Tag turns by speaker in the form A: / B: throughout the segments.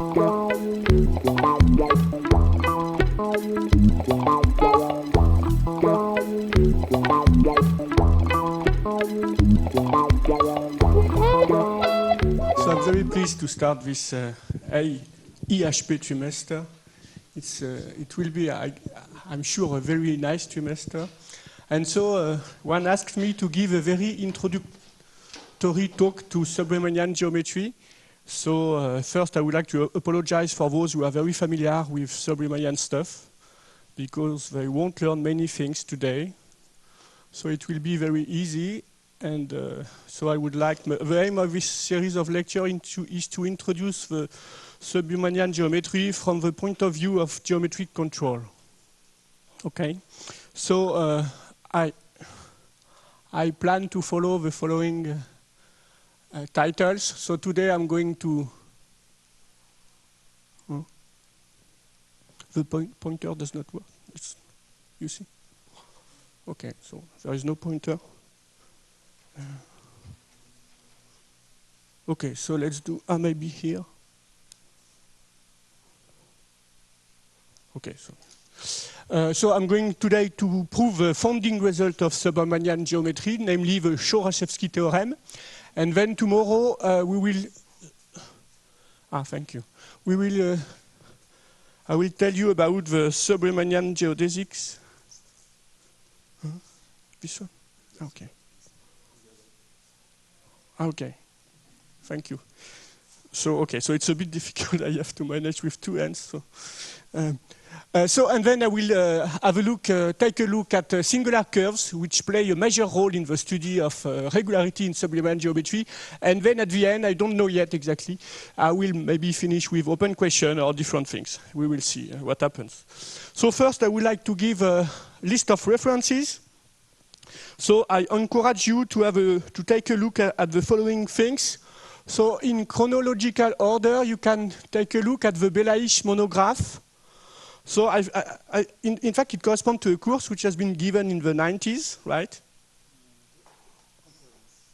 A: So I'm very pleased to start this EHP trimester. It will be, I'm sure, a very nice trimester. And so one asked me to give a very introductory talk to Sub-Riemannian geometry. So first I would like to apologize for those who are very familiar with Sub-Riemannian stuff, because they won't learn many things today. So it will be very easy. And so I would like, the aim of this series of lectures is to introduce the Sub-Riemannian geometry from the point of view of geometric control. Okay, so I plan to follow the following titles. So today I'm going to, the pointer does not work, you see? Okay, so there is no pointer. Okay, so let's do maybe here. Okay, so I'm going today to prove the founding result of Sub-Riemannian geometry, namely the Chourachevsky theorem. And then tomorrow we will, thank you. We will, I will tell you about the Sub-Riemannian geodesics. This one? Okay. Okay, thank you. So, okay, so it's a bit difficult. I have to manage with two hands. So, and then I will have a look, take a look at singular curves, which play a major role in the study of regularity in Sub-Riemannian geometry. And then at the end, I don't know yet exactly, I will maybe finish with open question or different things. We will see what happens. So first, I would like to give a list of references. So I encourage you to have to take a look at the following things. So in chronological order, you can take a look at the Belaish monograph. So in fact, it corresponds to a course which has been given in the 90s, right?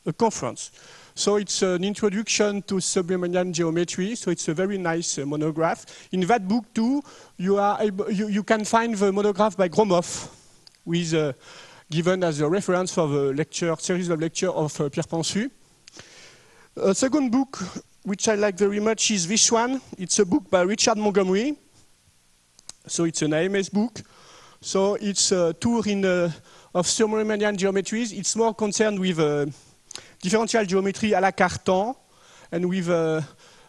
A: A conference. So it's an introduction to Sub-Riemannian geometry. So it's a very nice monograph. In that book too, you can find the monograph by Gromov with given as a reference for the lecture, series of lecture of Pierre Pansu. A second book, which I like very much, is this one. It's a book by Richard Montgomery. So it's an AMS book. So it's a tour of Sub-Riemannian geometries. It's more concerned with differential geometry à la Cartan and with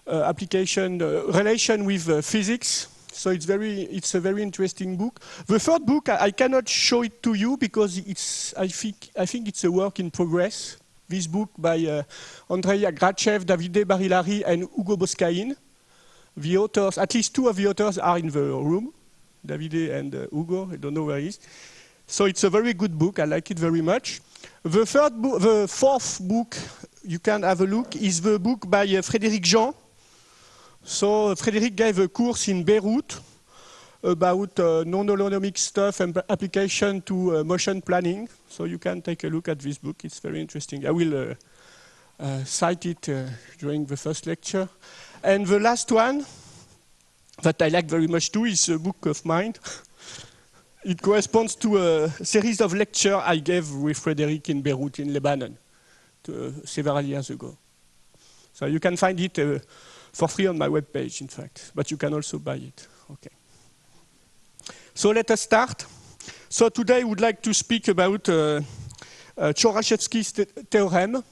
A: application, relation with physics. So it's a very interesting book. The third book, I cannot show it to you because I think it's a work in progress. This book by Andrei Grachev, Davide Barilari, and Ugo Boscain. The authors, at least two of the authors are in the room, Davide and Ugo, I don't know where he is. So it's a very good book, I like it very much. The fourth book, you can have a look, is the book by Frédéric Jean. So Frédéric gave a course in Beirut about non-holonomic stuff and application to motion planning. So you can take a look at this book. It's very interesting. I will cite it during the first lecture. And the last one that I like very much too is a book of mine. It corresponds to a series of lectures I gave with Frédéric in Beirut in Lebanon several years ago. So you can find it for free on my webpage, in fact, but you can also buy it. Okay. So let us start. So today I would like to speak about Chourachevsky's theorem.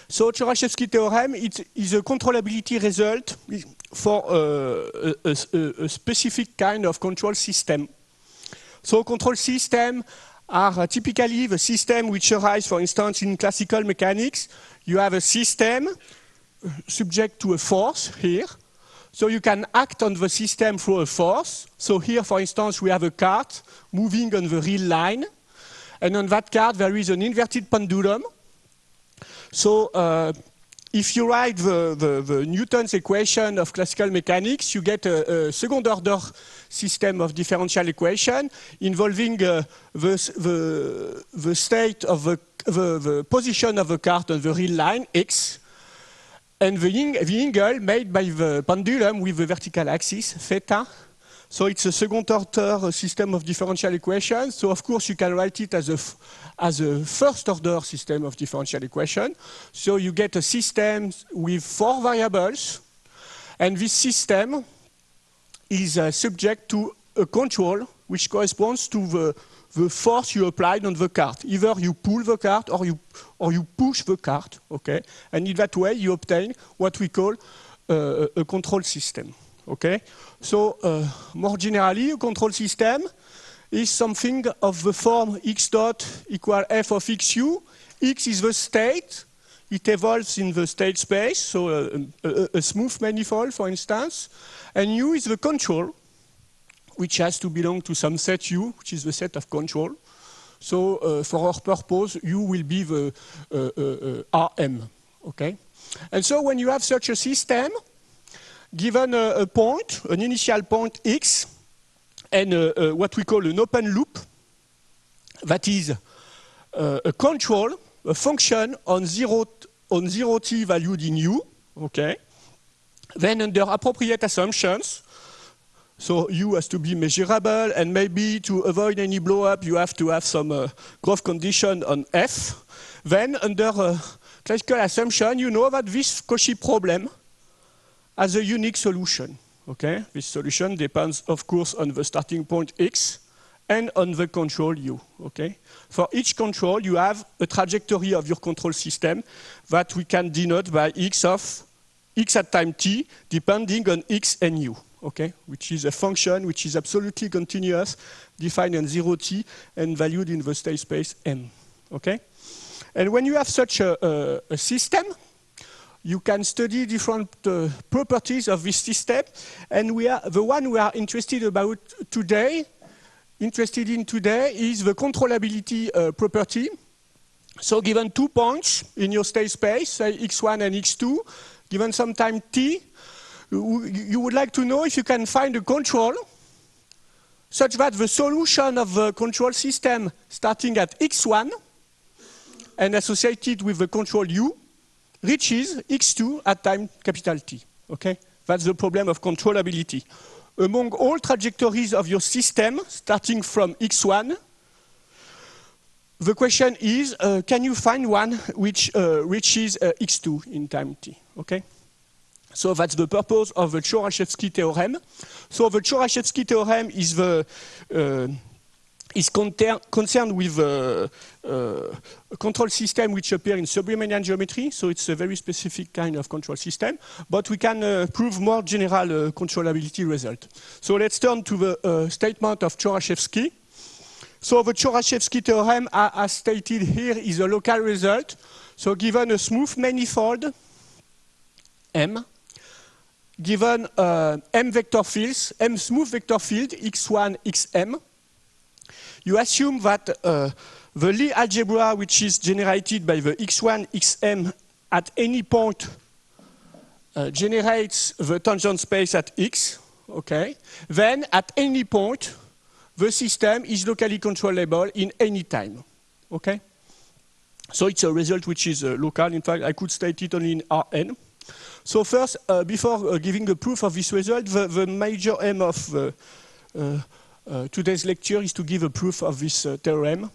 A: So Chourachevsky theorem is a controllability result for a specific kind of control system. So control systems are typically the system which arise, for instance, in classical mechanics. You have a system subject to a force here. So you can act on the system through a force. So here, for instance, we have a cart moving on the real line. And on that cart, there is an inverted pendulum. So if you write the Newton's equation of classical mechanics, you get a second order system of differential equation involving the state of the position of the cart on the real line, x. and the angle made by the pendulum with the vertical axis, theta. So it's a second order system of differential equations. So of course you can write it as a first order system of differential equation. So you get a system with 4 variables, and this system is subject to a control which corresponds to the force you applied on the cart. Either you pull the cart or you push the cart, okay? And in that way you obtain what we call a control system. Okay, so more generally, a control system is something of the form x dot equal f of xu. X is the state. It evolves in the state space, so a smooth manifold, for instance. And u is the control, which has to belong to some set u, which is the set of control. So for our purpose, u will be the Rm. Okay, and so when you have such a system, given a point, an initial point x, and what we call an open loop, that is a control, a function on zero t valued in u, okay? Then under appropriate assumptions, so u has to be measurable, and maybe to avoid any blow up, you have to have some growth condition on f. Then under classical assumption, you know that this Cauchy problem has a unique solution. Okay? This solution depends, of course, on the starting point x and on the control u. Okay? For each control, you have a trajectory of your control system that we can denote by x of x at time t, depending on x and u. Okay? Which is a function which is absolutely continuous, defined on 0t, and valued in the state space M. Okay? And when you have such a system, you can study different properties of this system, and the one we are interested in today is the controllability property. So given 2 points in your state space, say x1 and x2, given some time t, you would like to know if you can find a control such that the solution of the control system starting at x1 and associated with the control u reaches x2 at time capital T. Okay? That's the problem of controllability. Among all trajectories of your system, starting from x1, the question is, can you find one which reaches x2 in time t? Okay? So that's the purpose of the Chourachevsky theorem. So the Chourachevsky theorem is concerned with a control system which appear in sub-Riemannian geometry, so it's a very specific kind of control system, but we can prove more general controllability result. So let's turn to the statement of Chourachevsky. So the Chourachevsky theorem, as stated here, is a local result. So given a smooth manifold, M, given M vector fields, M smooth vector field, x1, xm, you assume that the Lie algebra, which is generated by the x1, xm at any point, generates the tangent space at x. Okay. Then at any point, the system is locally controllable in any time. Okay. So it's a result which is local. In fact, I could state it only in Rn. So first, before giving a proof of this result, the major aim of today's lecture is to give a proof of this theorem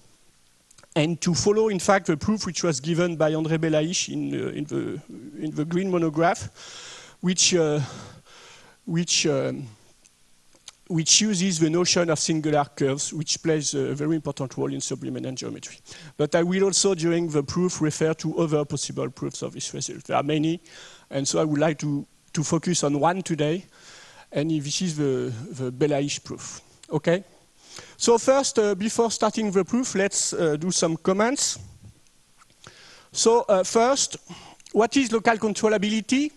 A: and to follow, in fact, the proof which was given by André Belaïch in the green monograph, which uses the notion of singular curves, which plays a very important role in sub-Riemannian geometry. But I will also, during the proof, refer to other possible proofs of this result. There are many, and so I would like to focus on one today, and this is the Belaïch proof. Okay? So first, before starting the proof, let's do some comments. So first, what is local controllability?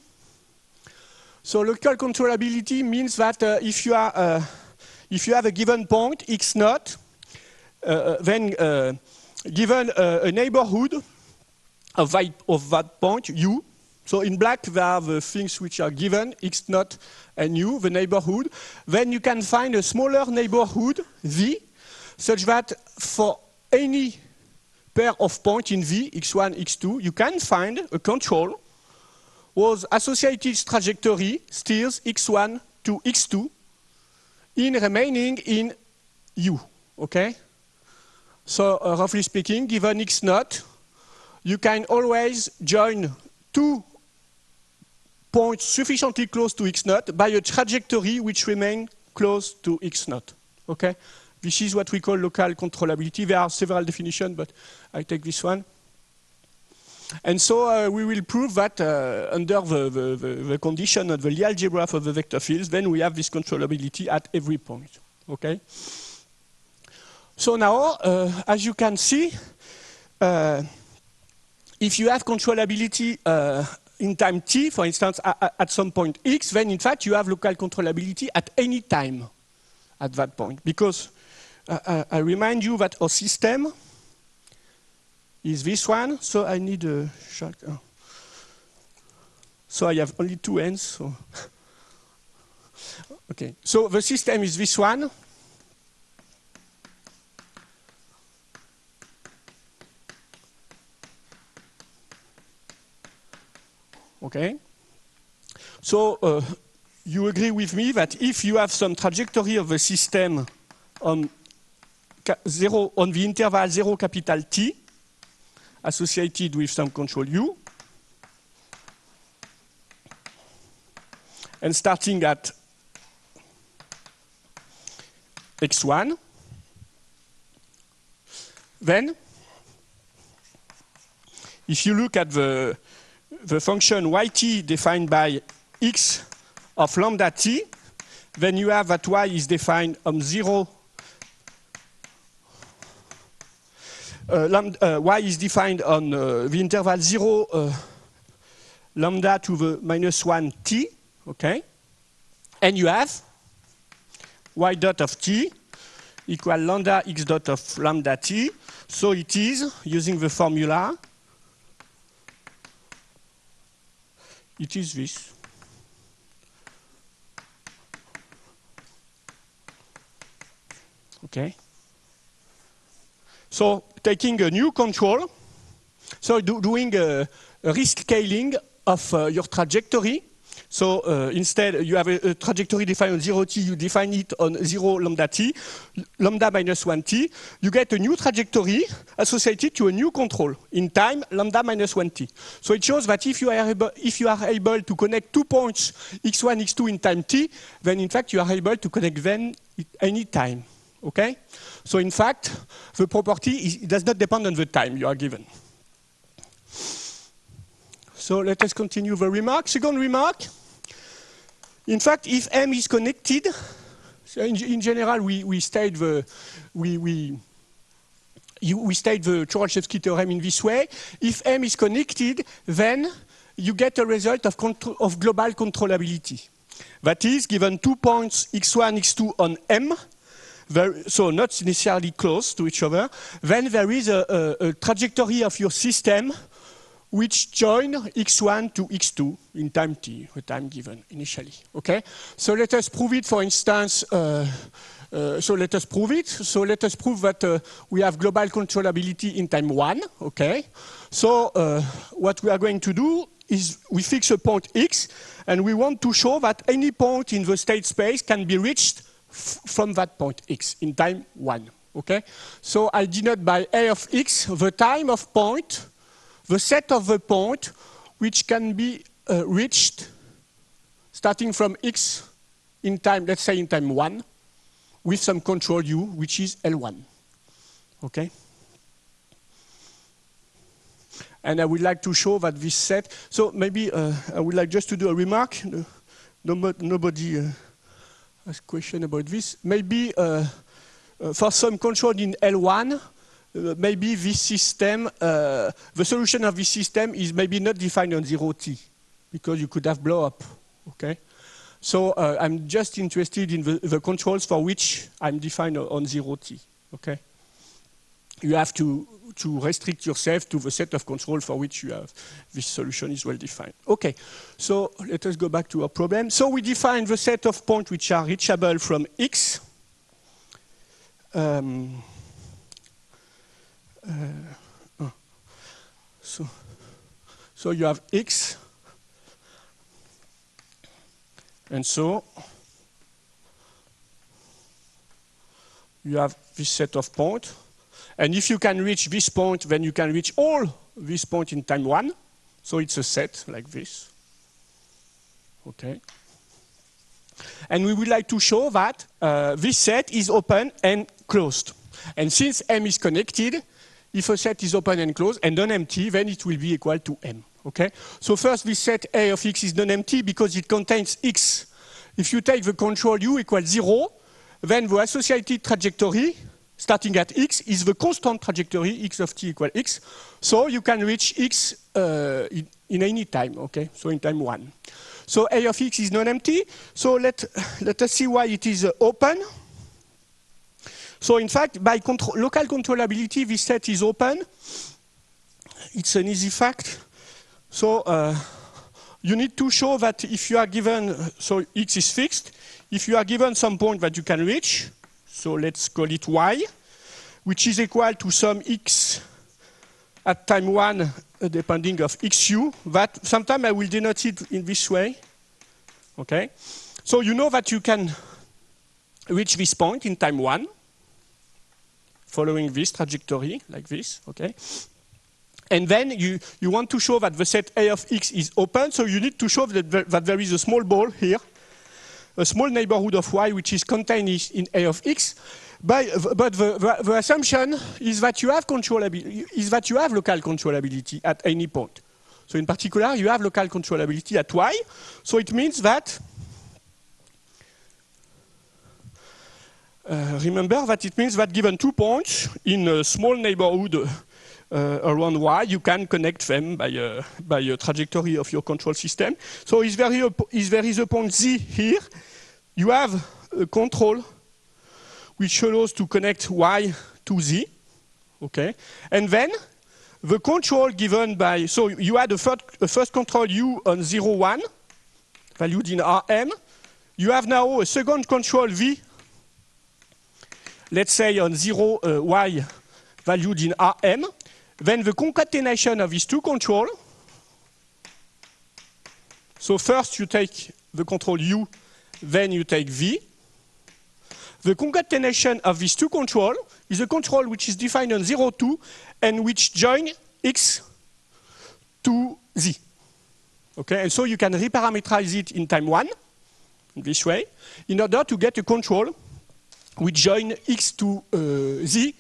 A: So local controllability means that if you have a given point, x naught, then given a neighborhood of that point, u. So in black, there are the things which are given, x naught and u, the neighborhood. Then you can find a smaller neighborhood, v, such that for any pair of points in v, x1, x2, you can find a control was associated trajectory steers x1 to x2 in remaining in U, okay? So roughly speaking, given x naught, you can always join two points sufficiently close to x naught by a trajectory which remains close to x naught, okay? This is what we call local controllability. There are several definitions, but I take this one. And so we will prove that under the condition of the Lie algebra for the vector fields, then we have this controllability at every point, okay? So now, as you can see, if you have controllability in time t, for instance, at some point x, then in fact you have local controllability at any time at that point. Because I remind you that our system is this one, so I need a short. So I have only two ends. So okay, so the system is this one. Okay. So you agree with me that if you have some trajectory of the system on the interval 0 capital T, associated with some control U, and starting at x1, then if you look at the function yt defined by x of lambda t, then you have that y is defined on 0. Y is defined on the interval 0 lambda to the minus 1 t, okay? And you have y dot of t equal lambda x dot of lambda t. So it is, using the formula, it is this. Okay? So taking a new control, so doing a rescaling of your trajectory. So instead, you have a trajectory defined on 0t, you define it on 0 lambda t, lambda minus 1t. You get a new trajectory associated to a new control in time, lambda minus 1t. So it shows that if you are able to connect 2 points, x1, x2 in time t, then in fact you are able to connect them at any time. Okay? So in fact, the property does not depend on the time you are given. So let us continue the remark. Second remark. In fact, if M is connected, so in general we state the Chooraszewski theorem in this way. If M is connected, then you get a result of global controllability. That is, given 2 points x1, x2 on M, so not necessarily close to each other, then there is a trajectory of your system which join x1 to x2 in time t, the time given initially. Okay? So let us prove it, for instance. So let us prove it. So let us prove that we have global controllability in time 1. Okay? So what we are going to do is we fix a point x, and we want to show that any point in the state space can be reached from that point x in time 1. Okay? So I denote by a of x the time of point, the set of the point which can be reached starting from x in time, let's say in time 1, with some control u, which is L1. Okay? And I would like to show that this set, so maybe I would like just to do a remark. Nobody has a question about this. Maybe for some control in L1, maybe this system, the solution of this system is maybe not defined on 0t, because you could have blow up, okay? So I'm just interested in the controls for which I'm defined on 0t, okay? You have to restrict yourself to the set of control for which you have this solution is well defined. Okay, so let us go back to our problem. So we define the set of points which are reachable from x. So you have x, And so you have this set of points. And if you can reach this point, then you can reach all these points in time 1. So it's a set like this. Okay. And we would like to show that this set is open and closed. And since M is connected, if a set is open and closed and non-empty, then it will be equal to M. Okay? So first, this set A of X is non-empty because it contains X. If you take the control U equals 0, then the associated trajectory starting at X is the constant trajectory X of t equals X. So you can reach X in any time, okay? So in time 1. So A of X is non-empty. So let us see why it is open. So in fact, by local controllability, this set is open. It's an easy fact. So you need to show that if you are given, so X is fixed, if you are given some point that you can reach, so let's call it Y, which is equal to some X at time 1, depending of XU, that sometimes I will denote it in this way. Okay? So you know that you can reach this point in time 1, following this trajectory, like this, okay? And then you want to show that the set A of X is open, so you need to show that there is a small ball here, a small neighborhood of Y, which is contained in A of X. But the assumption is that you have controllability, local controllability at any point. So in particular, you have local controllability at Y. So it means that, remember that it means that given 2 points in a small neighborhood around Y, you can connect them by a trajectory of your control system. So if there is a point Z here, you have a control which allows to connect Y to Z, okay? And then the control given by, so you had a first control U on 0, 1, valued in Rm. You have now a second control V, let's say on 0, Y, valued in Rm. Then the concatenation of these two controls. So first you take the control U, then you take V. The concatenation of these two controls is a control which is defined on 0, 2 and which join X to Z. Okay, and so you can reparameterize it in time 1, in this way, in order to get a control which join X to Z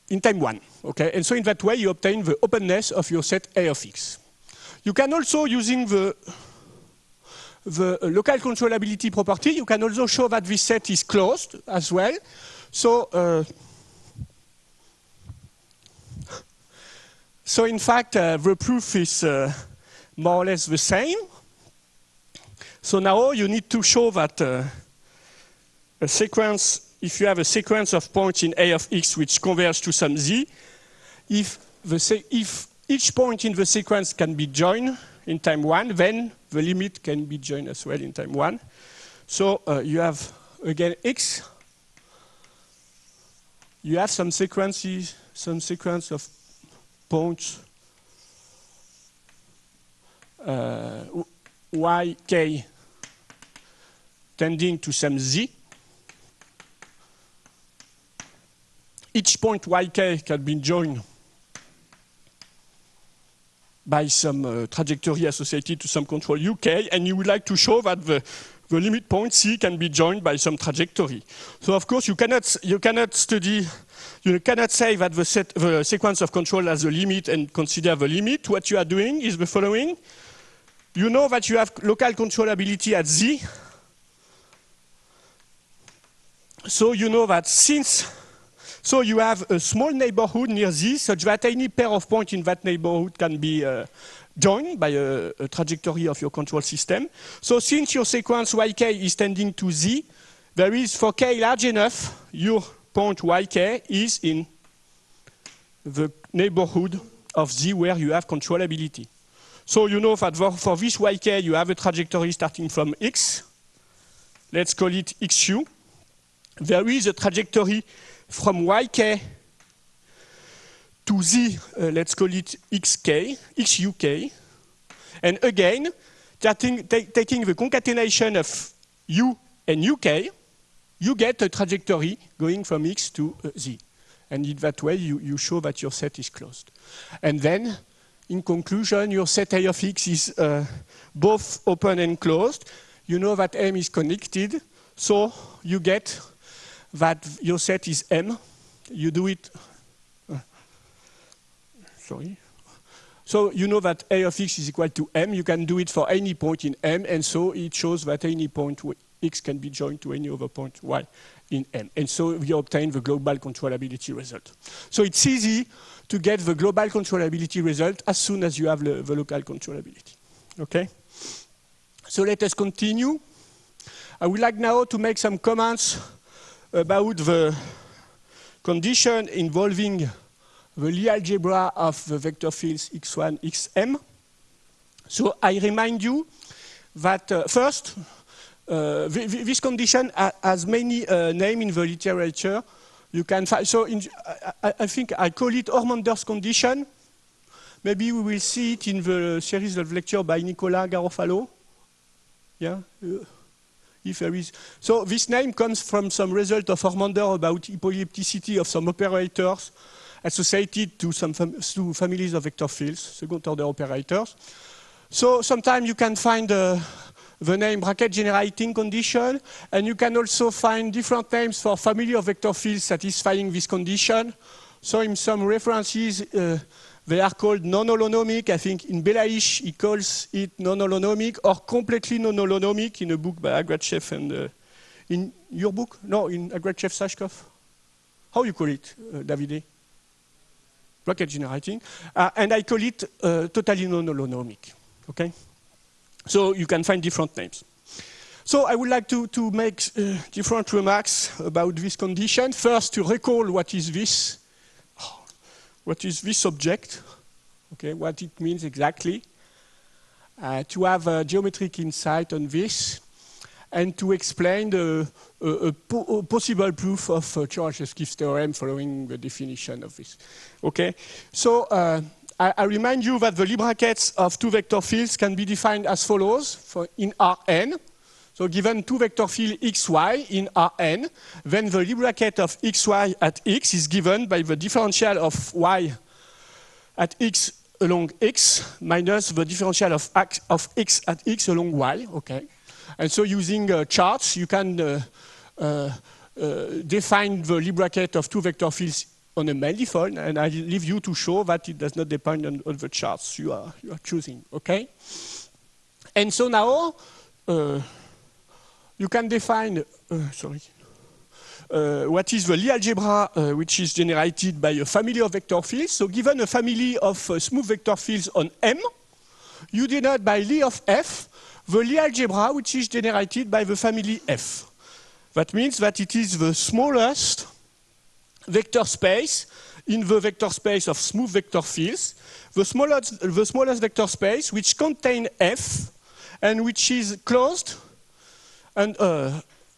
A: in time 1. Okay, and so in that way you obtain the openness of your set A of X. You can also, using the local controllability property, you can also show that this set is closed as well. So, so in fact, the proof is more or less the same. So now you need to show that a sequence, if you have a sequence of points in A of X which converge to some Z, if each point in the sequence can be joined in time 1, then the limit can be joined as well in time 1. So you have, again, X. You have some sequence of points Y, K tending to some Z. Each point Yk can be joined by some trajectory associated to some control Uk, and you would like to show that the limit point C can be joined by some trajectory. So of course you cannot say that the sequence of control has a limit and consider the limit. What you are doing is the following. You know that you have local controllability at Z. So you know that so you have a small neighborhood near Z such that any pair of points in that neighborhood can be joined by a trajectory of your control system. So since your sequence Yk is tending to Z, there is, for K large enough, your point Yk is in the neighborhood of Z where you have controllability. So you know that for this Yk you have a trajectory starting from X. Let's call it XU. There is a trajectory from Yk to Z, let's call it XK, XUK. And again, taking the concatenation of u and uk, you get a trajectory going from x to z. And in that way, you show that your set is closed. And then, in conclusion, your set A of x is both open and closed. You know that M is connected, so you get that your set is M. You do it, sorry. So you know that A of x is equal to M. You can do it for any point in M, and so it shows that any point x can be joined to any other point y in M. And so you obtain the global controllability result. So it's easy to get the global controllability result as soon as you have the local controllability. Okay? So let us continue. I would like now to make some comments about the condition involving the Lie algebra of the vector fields x1, xm. So I remind you that first, this condition has many names in the literature. You can find, so I think I call it Hormander's condition. Maybe we will see it in the series of lecture by Nicolas Garofalo. Yeah, if there is. So this name comes from some result of Hormander about polyepticity of some operators associated to some families of vector fields, second order operators. So sometimes you can find the name bracket generating condition, and you can also find different names for family of vector fields satisfying this condition. So in some references, they are called non-holonomic. I think in Belaish, he calls it non-holonomic or completely non-holonomic in a book by Agrachev and in your book? No, in Agrachev-Sashkov. How you call it, Davide? Bracket generating. And I call it totally non-holonomic. Okay? So you can find different names. So I would like to make different remarks about this condition. First, to recall what is this object, okay, what it means exactly, to have a geometric insight on this, and to explain the possible proof of Chourachevsky's theorem following the definition of this. Okay, so I remind you that the Lie brackets of two vector fields can be defined as follows in Rn. So given two vector field xy in Rn, then the Lie bracket of xy at x is given by the differential of y at x along x minus the differential of x at x along y. Okay, and so using charts, you can define the Lie bracket of two vector fields on a manifold, and I leave you to show that it does not depend on the charts you are choosing. Okay, and so now. You can define, what is the Lie algebra, which is generated by a family of vector fields. So given a family of smooth vector fields on M, you denote by Lie of F the Lie algebra which is generated by the family F. That means that it is the smallest vector space in the vector space of smooth vector fields, the smallest vector space which contains F and which is closed and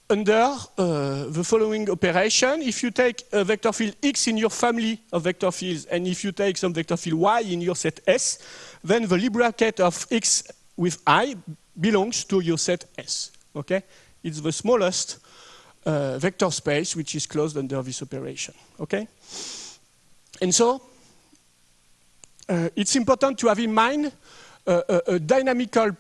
A: under the following operation. If you take a vector field X in your family of vector fields, and if you take some vector field Y in your set S, then the Lie bracket of X with I belongs to your set S. Okay? It's the smallest vector space which is closed under this operation. Okay? And so, it's important to have in mind a dynamical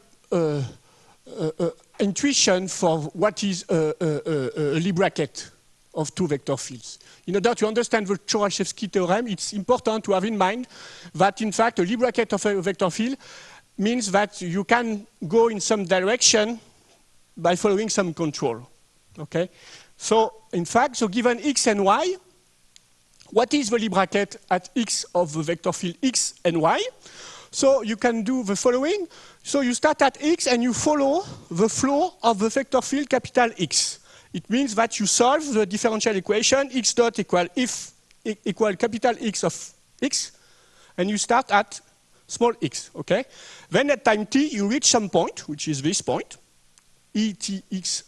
A: intuition for what is a Lie bracket of two vector fields. In order to understand the Chourachevsky theorem, it's important to have in mind that, in fact, a Lie bracket of a vector field means that you can go in some direction by following some control. Okay? So, in fact, so given x and y, what is the Lie bracket at x of the vector field x and y? So you can do the following. So you start at x and you follow the flow of the vector field capital X. It means that you solve the differential equation x dot equal if equal capital X of x, and you start at small x. Okay. Then at time t you reach some point, which is this point, etx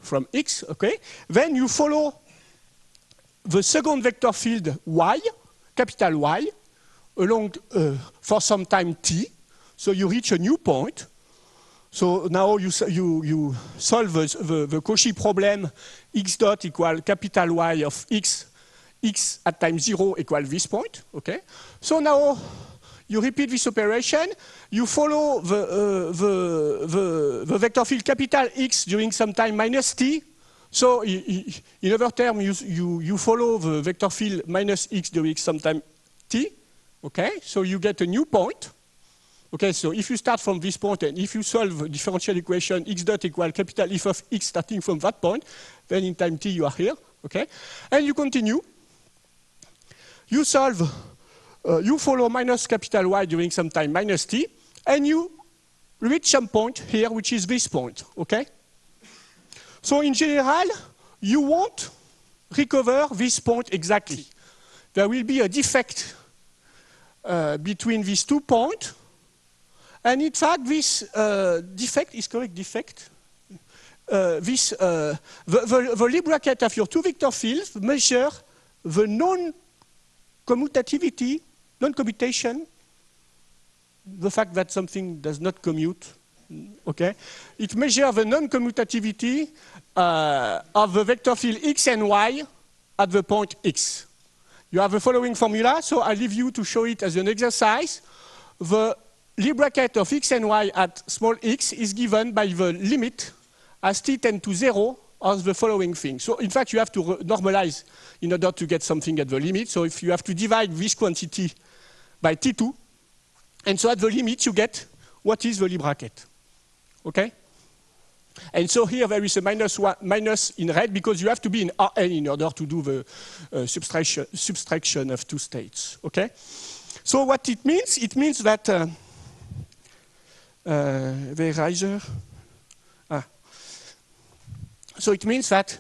A: from x. Okay. Then you follow the second vector field y, capital Y, along for some time t. So you reach a new point. So now you solve the Cauchy problem, x dot equal capital Y of x at time 0 equal this point, okay? So now you repeat this operation, you follow the vector field capital X during some time minus t. So in other terms, you follow the vector field minus x during some time t, okay? So you get a new point. Okay, so if you start from this point and if you solve the differential equation x dot equal capital F of x starting from that point, then in time t you are here, okay? And you continue. You solve, you follow minus capital Y during some time minus t, and you reach some point here, which is this point, okay? So in general, you won't recover this point exactly. There will be a defect between these 2 points. And in fact, this defect is correct defect. The Lie bracket of your 2 vector fields measure the non-commutation, the fact that something does not commute. Okay, it measures the non-commutativity of the vector field x and y at the point x. You have the following formula, so I leave you to show it as an exercise. The Lie bracket of x and y at small x is given by the limit as t tends to 0 of the following thing. So in fact, you have to normalize in order to get something at the limit. So if you have to divide this quantity by t2, and so at the limit you get what is the Lie bracket. Okay? And so here there is a minus in red because you have to be in Rn in order to do the subtraction of 2 states. Okay? So what it means that so it means that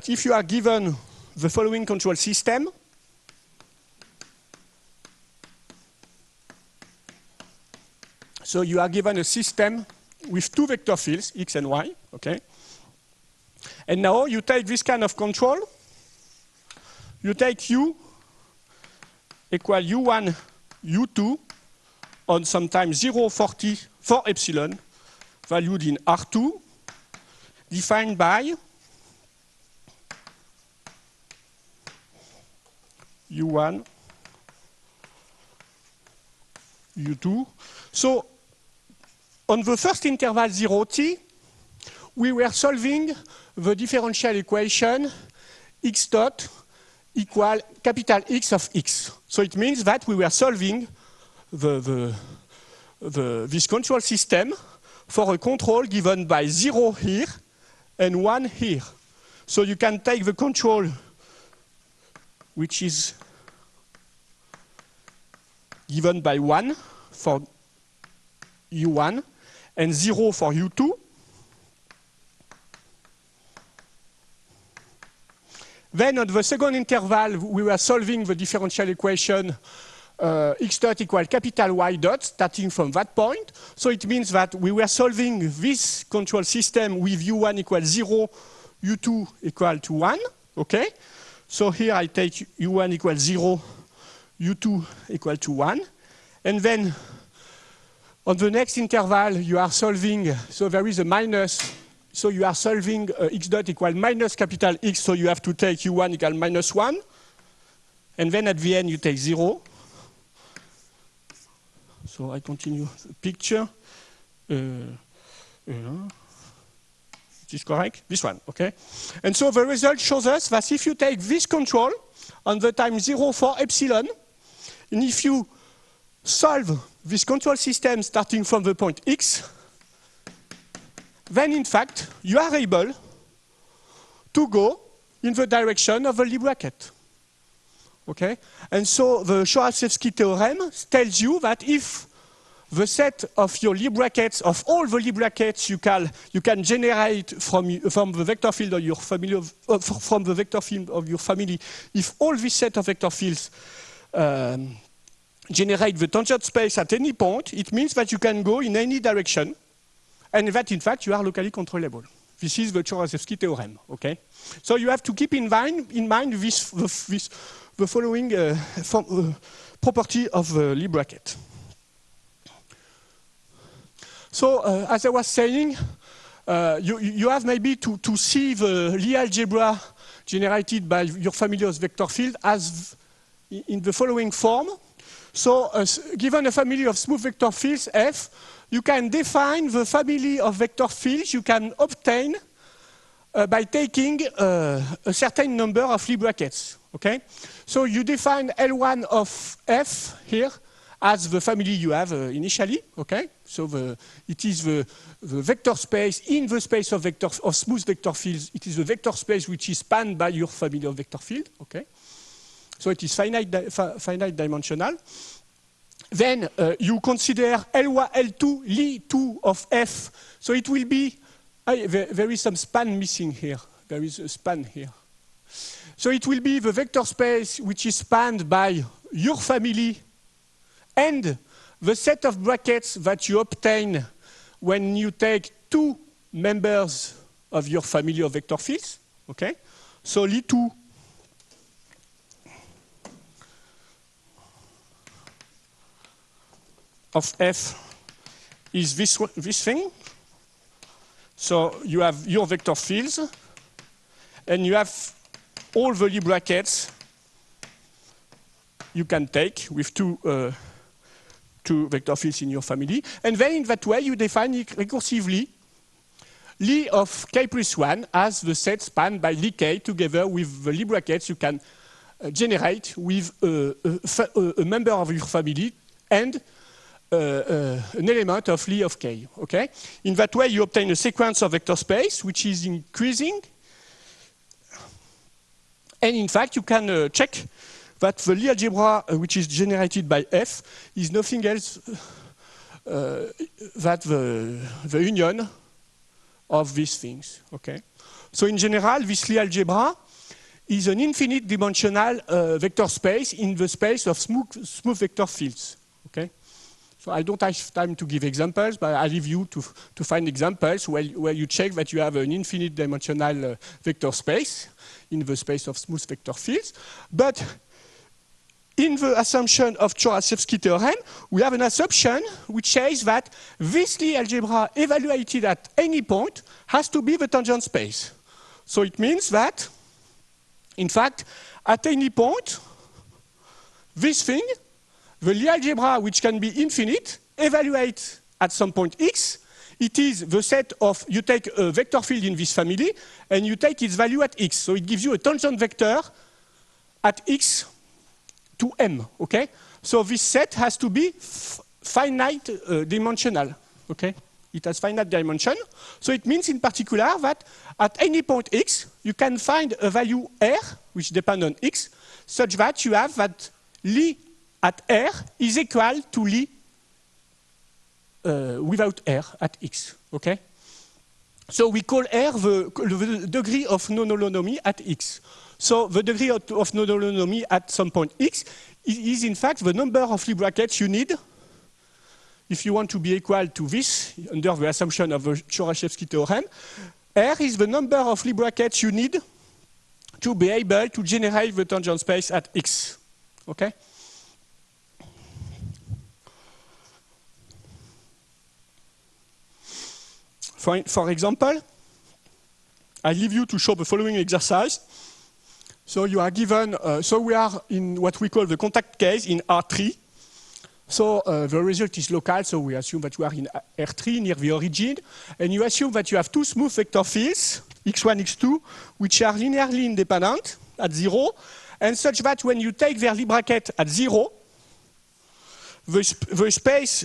A: if you are given the following control system, so you are given a system with 2 vector fields, x and y, okay? And now you take this kind of control, you take u equal u1, u2 on sometimes 0, 40, for epsilon, valued in R2, defined by u1, u2. So on the first interval 0t, we were solving the differential equation x dot equal capital X of x. So it means that we were solving this control system for a control given by 0 here and 1 here. So you can take the control which is given by 1 for u1 and 0 for u2. Then on the second interval, we were solving the differential equation x dot equal capital Y dot, starting from that point. So it means that we were solving this control system with u1 equal 0, u2 equal to 1. Okay? So here I take u1 equal 0, u2 equal to 1. And then on the next interval, you are solving, so there is a minus. So you are solving x dot equal minus capital X, so you have to take u1 equal minus 1. And then at the end, you take 0. So I continue the picture. Is this correct? This one, okay? And so the result shows us that if you take this control on the time 0 for epsilon, and if you solve this control system starting from the point X, then in fact, you are able to go in the direction of the Lie bracket. Okay? And so the Chorzewski theorem tells you that if the set of your Lie brackets, of all the Lie brackets you can generate from the vector field of your family, from the vector field of your family, if all this set of vector fields generate the tangent space at any point, it means that you can go in any direction, and that in fact you are locally controllable. This is the Chorzewski theorem. Okay, so you have to keep in mind the following property of the Lie bracket. So as I was saying, you have maybe to see the Lie algebra generated by your family of vector field as in the following form. So given a family of smooth vector fields F, you can define the family of vector fields you can obtain by taking a certain number of Lie brackets. Okay? So you define L1 of F here as the family you have initially. Okay? So it is the vector space in the space of smooth vector fields. It is the vector space which is spanned by your family of vector field. Okay? So it is finite dimensional. Then you consider L1, L2, Lie2 of F. So it will be, there is some span missing here. There is a span here. So it will be the vector space which is spanned by your family and the set of brackets that you obtain when you take two members of your family of vector fields. Okay? So Lie2 of F is this thing. So you have your vector fields, and you have all the Lie brackets you can take with two vector fields in your family. And then in that way, you define recursively Lie of k plus 1 as the set spanned by Lie k together with the Lie brackets you can generate with a member of your family and an element of Lie of k. Okay? In that way, you obtain a sequence of vector space which is increasing. And in fact, you can check that the Lie algebra which is generated by F is nothing else than the union of these things. Okay? So in general, this Lie algebra is an infinite dimensional vector space in the space of smooth vector fields. Okay? So I don't have time to give examples, but I leave you to find examples where you check that you have an infinite dimensional vector space in the space of smooth vector fields. But in the assumption of Chorzewski theorem, we have an assumption which says that this Lie algebra evaluated at any point has to be the tangent space. So it means that, in fact, at any point, this thing, the Lie algebra, which can be infinite, evaluates at some point x. It is the set of, you take a vector field in this family, and you take its value at x. So it gives you a tangent vector at x to m. Okay? So this set has to be finite dimensional. Okay? It has finite dimension. So it means in particular that at any point x, you can find a value r, which depends on x, such that you have that Lie at r is equal to Lie without r at x. Okay? So we call r the degree of non-holonomy at x. So the degree of non-holonomy at some point x is in fact the number of Lie brackets you need if you want to be equal to this under the assumption of the Chorzewski theorem. R is the number of Lie brackets you need to be able to generate the tangent space at x. Okay? For example, I leave you to show the following exercise. So you are given, so we are in what we call the contact case in R3. So the result is local, so we assume that you are in R3 near the origin, and you assume that you have two smooth vector fields, x1, x2, which are linearly independent at 0, and such that when you take their Lie bracket at 0, the space,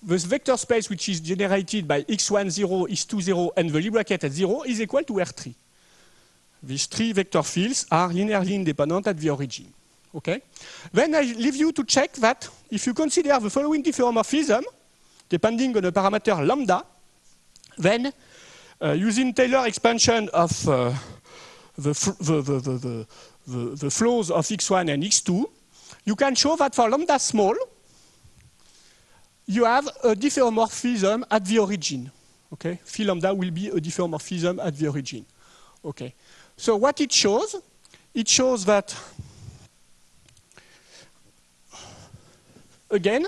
A: the vector space which is generated by x1, 0, x2, 0, and the Lie bracket at 0 is equal to R3. These three vector fields are linearly independent at the origin. Okay? Then I leave you to check that if you consider the following diffeomorphism, depending on a parameter lambda, then using Taylor expansion of the flows of x1 and x2, you can show that for lambda small, you have a diffeomorphism at the origin. Okay, phi lambda will be a diffeomorphism at the origin. Okay, so what it shows that again,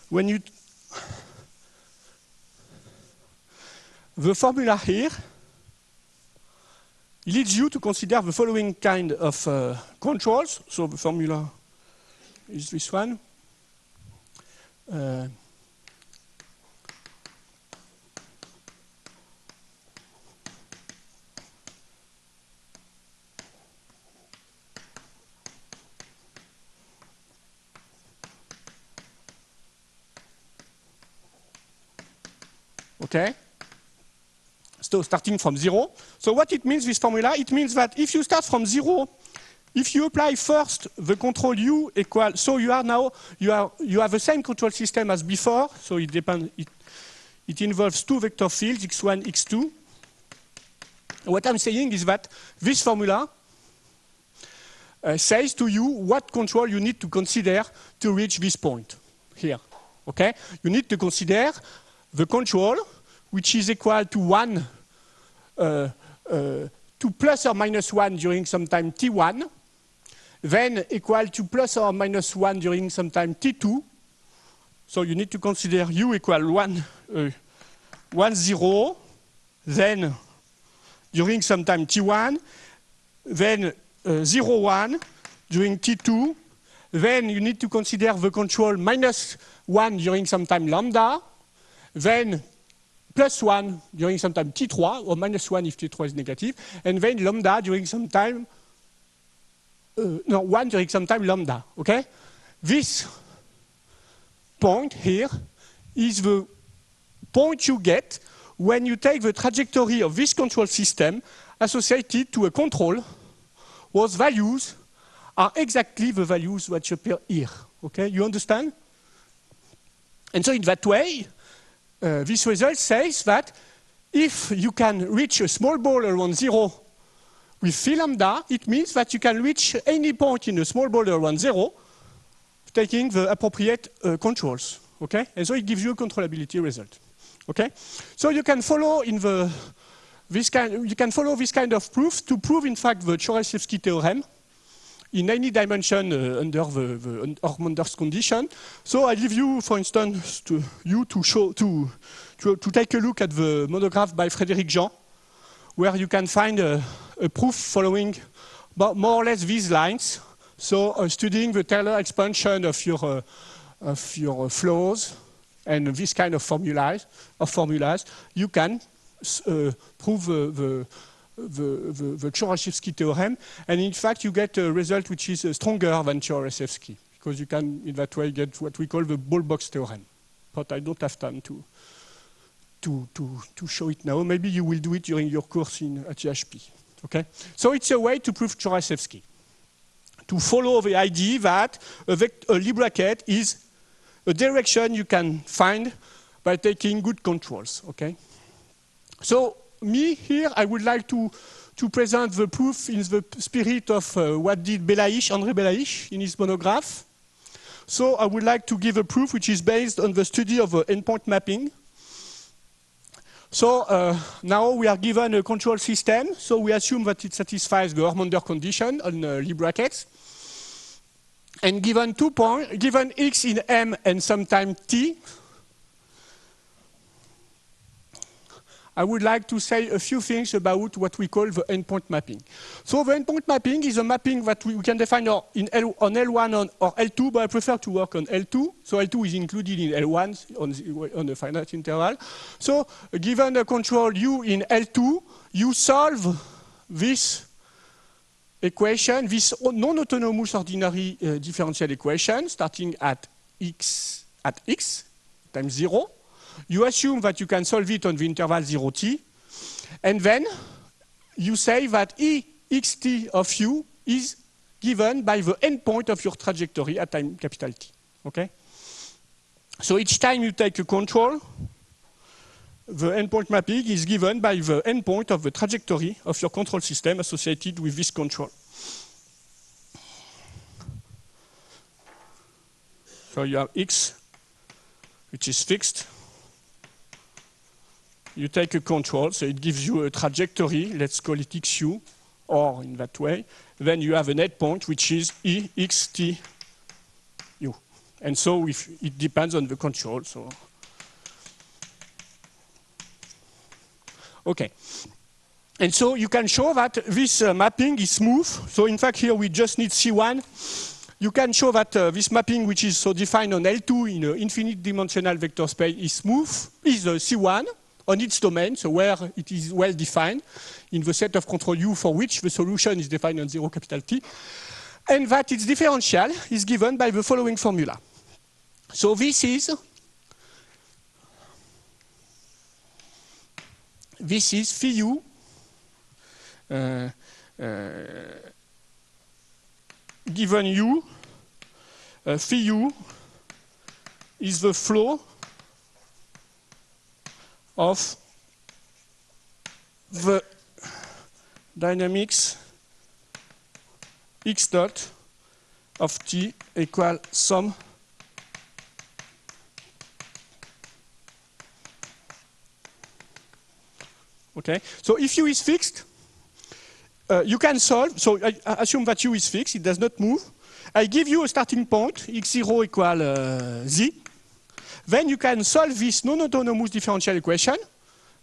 A: when you the formula here leads you to consider the following kind of controls. So the formula is this one. Okay? So starting from 0. So what it means, this formula? It means that if you start from 0, if you apply first the control u equal, so you are now, you have the same control system as before, so it depends, it involves two vector fields, x1, x2. What I'm saying is that this formula says to you what control you need to consider to reach this point here. Okay? You need to consider the control which is equal to 1 to plus or minus 1 during some time t1, then equal to plus or minus 1 during some time t2. So you need to consider u equal 1, 0, then during some time t1, then 0, 1 during t2, then you need to consider the control minus 1 during some time lambda, then plus 1 during some time t3, or minus 1 if t3 is negative, and then lambda during some time, 1 during some time lambda, okay? This point here is the point you get when you take the trajectory of this control system associated to a control whose values are exactly the values that appear here, okay? You understand? And so in that way, this result says that if you can reach a small ball around 0 with phi lambda, it means that you can reach any point in a small ball around 0 taking the appropriate controls. Okay? And so it gives you a controllability result. Okay? So you can follow this kind of proof to prove in fact the Choroszewski theorem in any dimension under the Hofmander's condition. So I give you, for instance, to take a look at the monograph by Frédéric Jean, where you can find a proof following more or less these lines. So studying the Taylor expansion of your flows and this kind of formulas, you can prove the Choroszewski theorem, and in fact you get a result which is stronger than Choroszewski, because you can in that way get what we call the ball box theorem. But I don't have time to show it now. Maybe you will do it during your course at GHP. Okay? So it's a way to prove Choroszewski, to follow the idea that a Lie bracket is a direction you can find by taking good controls. Okay? So me here, I would like to present the proof in the spirit of what did André Belaïch in his monograph. So I would like to give a proof which is based on the study of endpoint mapping. So now we are given a control system, so we assume that it satisfies the Hofmander condition on Lie brackets. And given 2 points, given x in M and sometime t, I would like to say a few things about what we call the endpoint mapping. So the endpoint mapping is a mapping that we can define on L1 or L2, but I prefer to work on L2. So L2 is included in L1 on the finite interval. So given a control U in L2, you solve this equation, this non-autonomous ordinary differential equation starting at x times 0. You assume that you can solve it on the interval 0t, and then you say that ext of u is given by the endpoint of your trajectory at time capital T. Okay? So each time you take a control, the endpoint mapping is given by the endpoint of the trajectory of your control system associated with this control. So you have x, which is fixed. You take a control, so it gives you a trajectory, let's call it xu, or in that way. Then you have an endpoint, which is e x t u. And so it depends on the control. So, okay. And so you can show that this mapping is smooth. So in fact, here we just need C1. You can show that this mapping, which is so defined on L2 in an infinite dimensional vector space, is smooth, is C1 on its domain, so where it is well defined in the set of control U for which the solution is defined on 0 capital T, and that its differential is given by the following formula. So this is phi U given U, phi U is the flow of the dynamics x dot of t equal sum okay. So if U is fixed, you can solve. So I assume that U is fixed, it does not move. I give you a starting point, x0 equal z. Then you can solve this non-autonomous differential equation,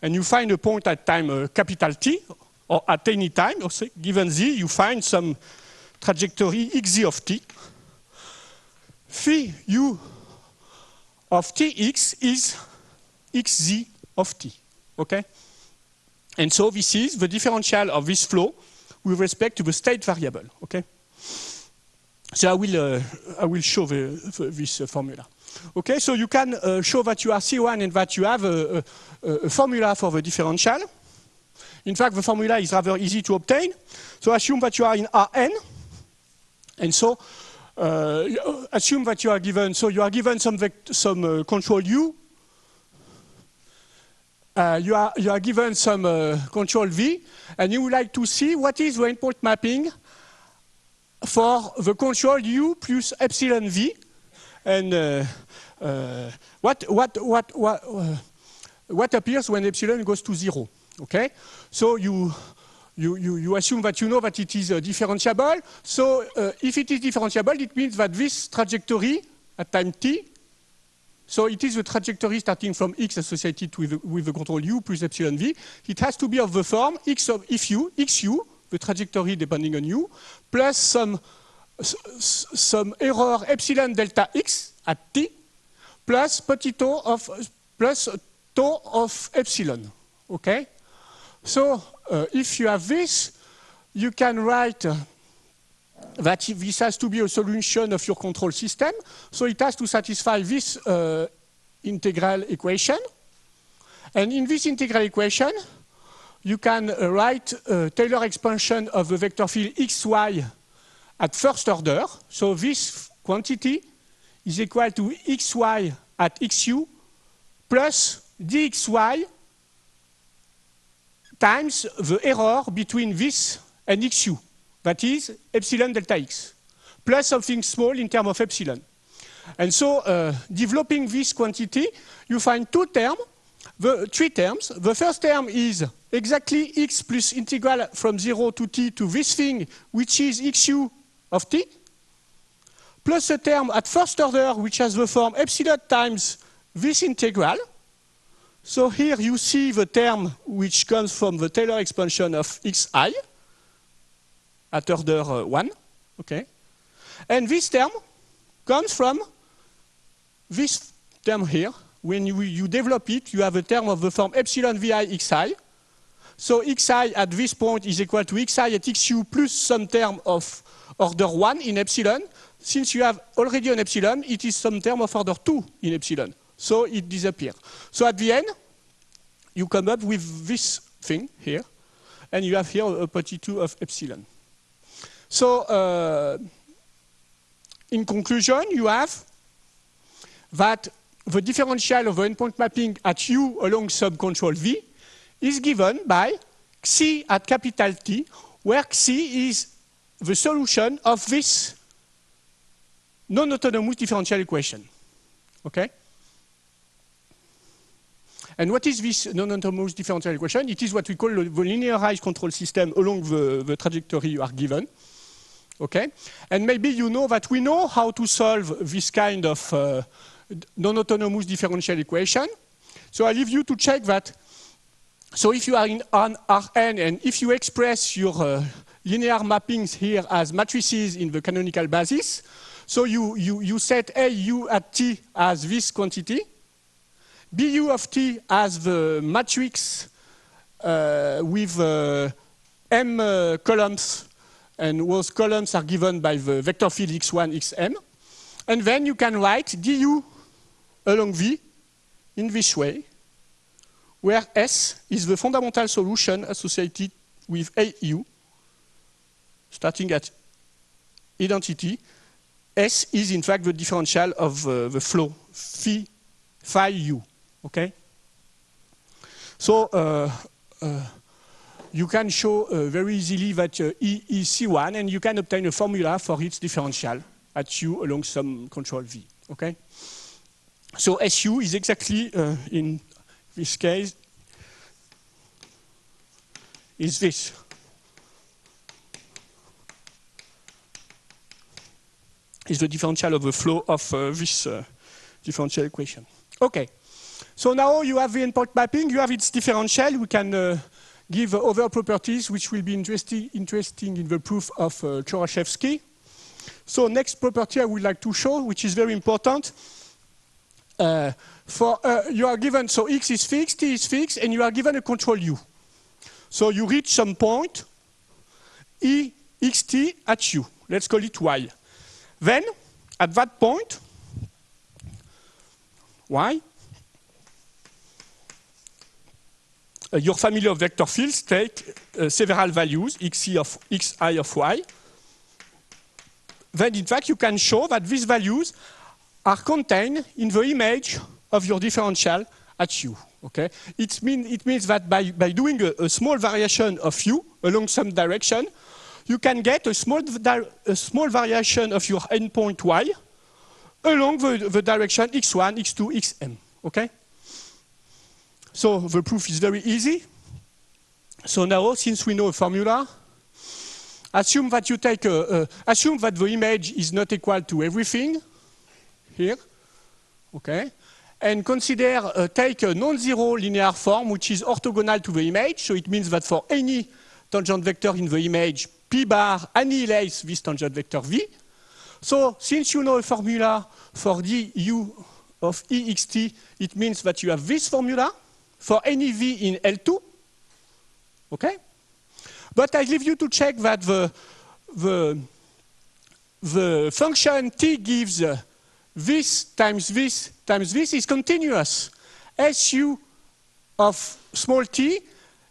A: and you find a point at time capital T, or at any time, or say, given z, you find some trajectory xz of t. Phi u of tx is xz of t, okay? And so this is the differential of this flow with respect to the state variable, okay? So I will show this formula. Okay, so you can show that you are C1 and that you have a formula for the differential. In fact, the formula is rather easy to obtain. So assume that you are in Rn, and so assume that you are given. So you are given some control U. You are given some control V, and you would like to see what is the endpoint mapping for the control U plus epsilon V. And what appears when epsilon goes to 0? Okay, so you assume that you know that it is differentiable. So if it is differentiable, it means that this trajectory at time t, so it is the trajectory starting from x associated with the control U plus epsilon V. It has to be of the form x of if U, xu, the trajectory depending on U, plus some error epsilon delta x at t, plus tau of epsilon. Okay? So if you have this, you can write that this has to be a solution of your control system. So it has to satisfy this integral equation. And in this integral equation, you can write a Taylor expansion of the vector field xy at first order. So this quantity is equal to xy at xu plus dxy times the error between this and xu, that is epsilon delta x, plus something small in terms of epsilon. And so developing this quantity, you find three terms. The first term is exactly x plus integral from 0 to t to this thing, which is xu of t, plus a term at first order, which has the form epsilon times this integral. So here you see the term which comes from the Taylor expansion of xi at order 1. Okay? And this term comes from this term here. When you develop it, you have a term of the form epsilon vi xi. So xi at this point is equal to xi at xu plus some term of order 1 in epsilon. Since you have already an epsilon, it is some term of order 2 in epsilon. So it disappears. So at the end, you come up with this thing here, and you have here a petit2 of epsilon. So in conclusion, you have that the differential of the endpoint mapping at U along subcontrol V is given by xi at capital T, where xi is the solution of this non-autonomous differential equation. Okay? And what is this non-autonomous differential equation? It is what we call the linearized control system along the trajectory you are given. Okay? And maybe you know that we know how to solve this kind of non-autonomous differential equation. So I leave you to check that. So if you are in Rn and if you express your linear mappings here as matrices in the canonical basis, so you set A u at T as this quantity, Bu of T as the matrix with m columns, and those columns are given by the vector field x1, xm. And then you can write du along V in this way, where S is the fundamental solution associated with AU, starting at identity. S is in fact the differential of the flow phi u. Okay? So you can show very easily that E is C1, and you can obtain a formula for its differential at U along some control V. Okay? So SU is exactly, in this case, is this. Is the differential of the flow of this differential equation. Okay. So now you have the endpoint mapping, you have its differential. We can give other properties which will be interesting in the proof of Choroshevsky. So next property I would like to show, which is very important. You are given, so x is fixed, t is fixed, and you are given a control u. So you reach some point, e xt at u. Let's call it y. Then, at that point, y, your family of vector fields take several values, xi of y. Then, in fact, you can show that these values are contained in the image of your differential at u. Okay? It means that by doing a small variation of u along some direction, you can get a small variation of your endpoint y along the direction x1, x2, xm. Okay? So the proof is very easy. So now, since we know a formula, assume that you take assume that the image is not equal to everything here. Okay? And consider take a non-zero linear form which is orthogonal to the image. So it means that for any tangent vector in the image, P bar annihilates this tangent vector V. So since you know a formula for du of ext, it means that you have this formula for any V in L2. Okay? But I leave you to check that the function t gives this times this times this is continuous. Su of small t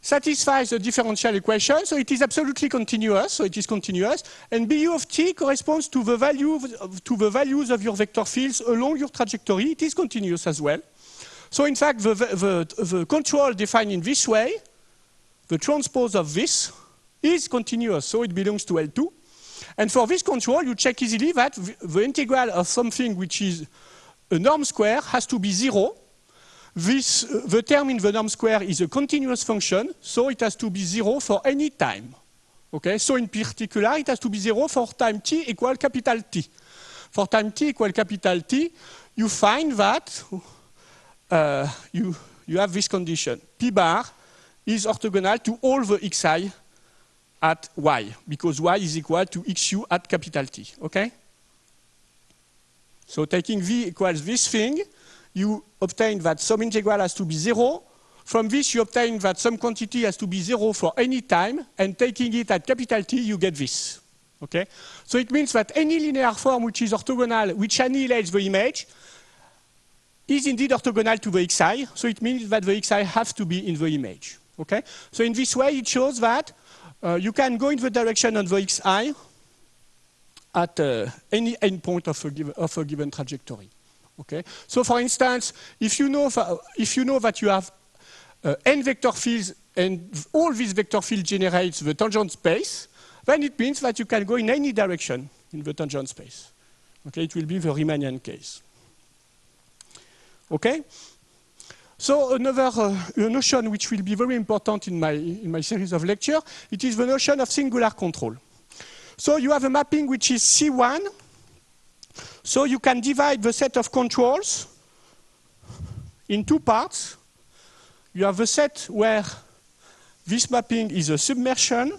A: satisfies the differential equation, so it is absolutely continuous, so it is continuous. And Bu of t corresponds to the values of your vector fields along your trajectory. It is continuous as well. So in fact, the control defined in this way, the transpose of this, is continuous, so it belongs to L2. And for this control, you check easily that the integral of something which is a norm square has to be 0. The term in the norm square is a continuous function, so it has to be 0 for any time. Okay? So in particular, it has to be 0 for time t equal capital T. For time t equal capital T, you find that you have this condition. P bar is orthogonal to all the xi at y, because y is equal to xu at capital T. Okay? So taking v equals this thing, you obtain that some integral has to be 0. From this, you obtain that some quantity has to be 0 for any time, and taking it at capital T, you get this. Okay? So it means that any linear form which is orthogonal, which annihilates the image, is indeed orthogonal to the xi. So it means that the xi have to be in the image. Okay? So in this way, it shows that you can go in the direction of the xi at any endpoint of a given trajectory. Okay? So for instance, if you know that you have n vector fields and all these vector fields generates the tangent space, then it means that you can go in any direction in the tangent space. Okay, it will be the Riemannian case. Okay? So another notion which will be very important in my series of lecture, it is the notion of singular control. So you have a mapping which is C1. So you can divide the set of controls in two parts. You have the set where this mapping is a submersion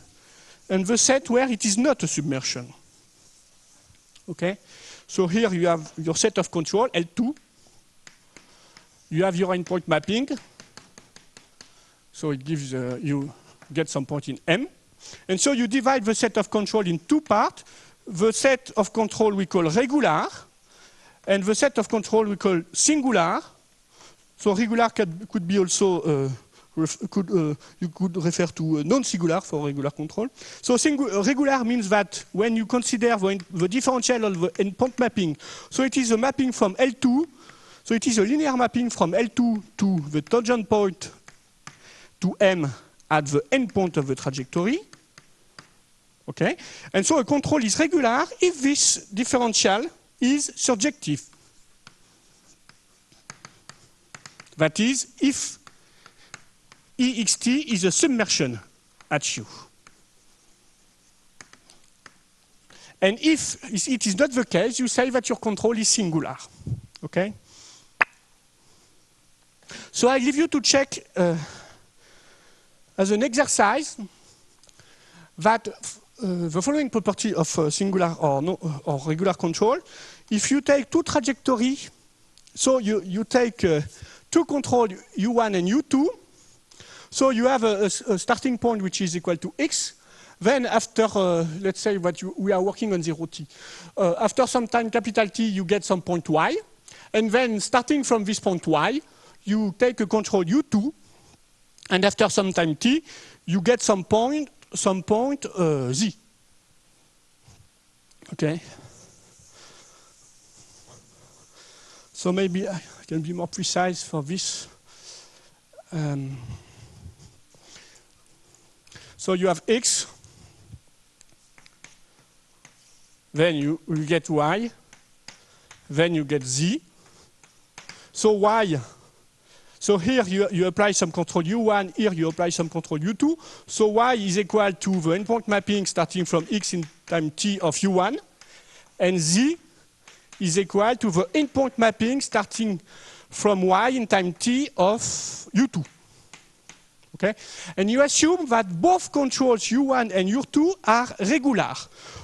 A: and the set where it is not a submersion. Okay? So here you have your set of control, L2. You have your endpoint mapping. So it gives you get some point in M. And so you divide the set of control in two parts. The set of control we call regular, and the set of control we call singular. So regular could be also, you could refer to non-singular for regular control. So regular means that when you consider the differential of the endpoint mapping, so it is a mapping from L2, so it is a linear mapping from L2 to the tangent point to M at the endpoint of the trajectory. Okay? And so a control is regular if this differential is surjective. That is, if EXT is a submersion at U. And if it is not the case, you say that your control is singular. Okay? So I leave you to check as an exercise that the following property of singular or regular control. If you take two trajectories, so you take two control U1 and U2, so you have a starting point which is equal to x. Then after, let's say that we are working on 0t. After some time capital T, you get some point y. And then starting from this point y, you take a control U2. And after some time t, you get some point z. Okay. So maybe I can be more precise for this. So you have x, then you get y, then you get z. So y, so here you apply some control U1, here you apply some control U2. So y is equal to the endpoint mapping starting from x in time t of U1, and z is equal to the endpoint mapping starting from y in time t of U2. Okay? And you assume that both controls U1 and U2 are regular.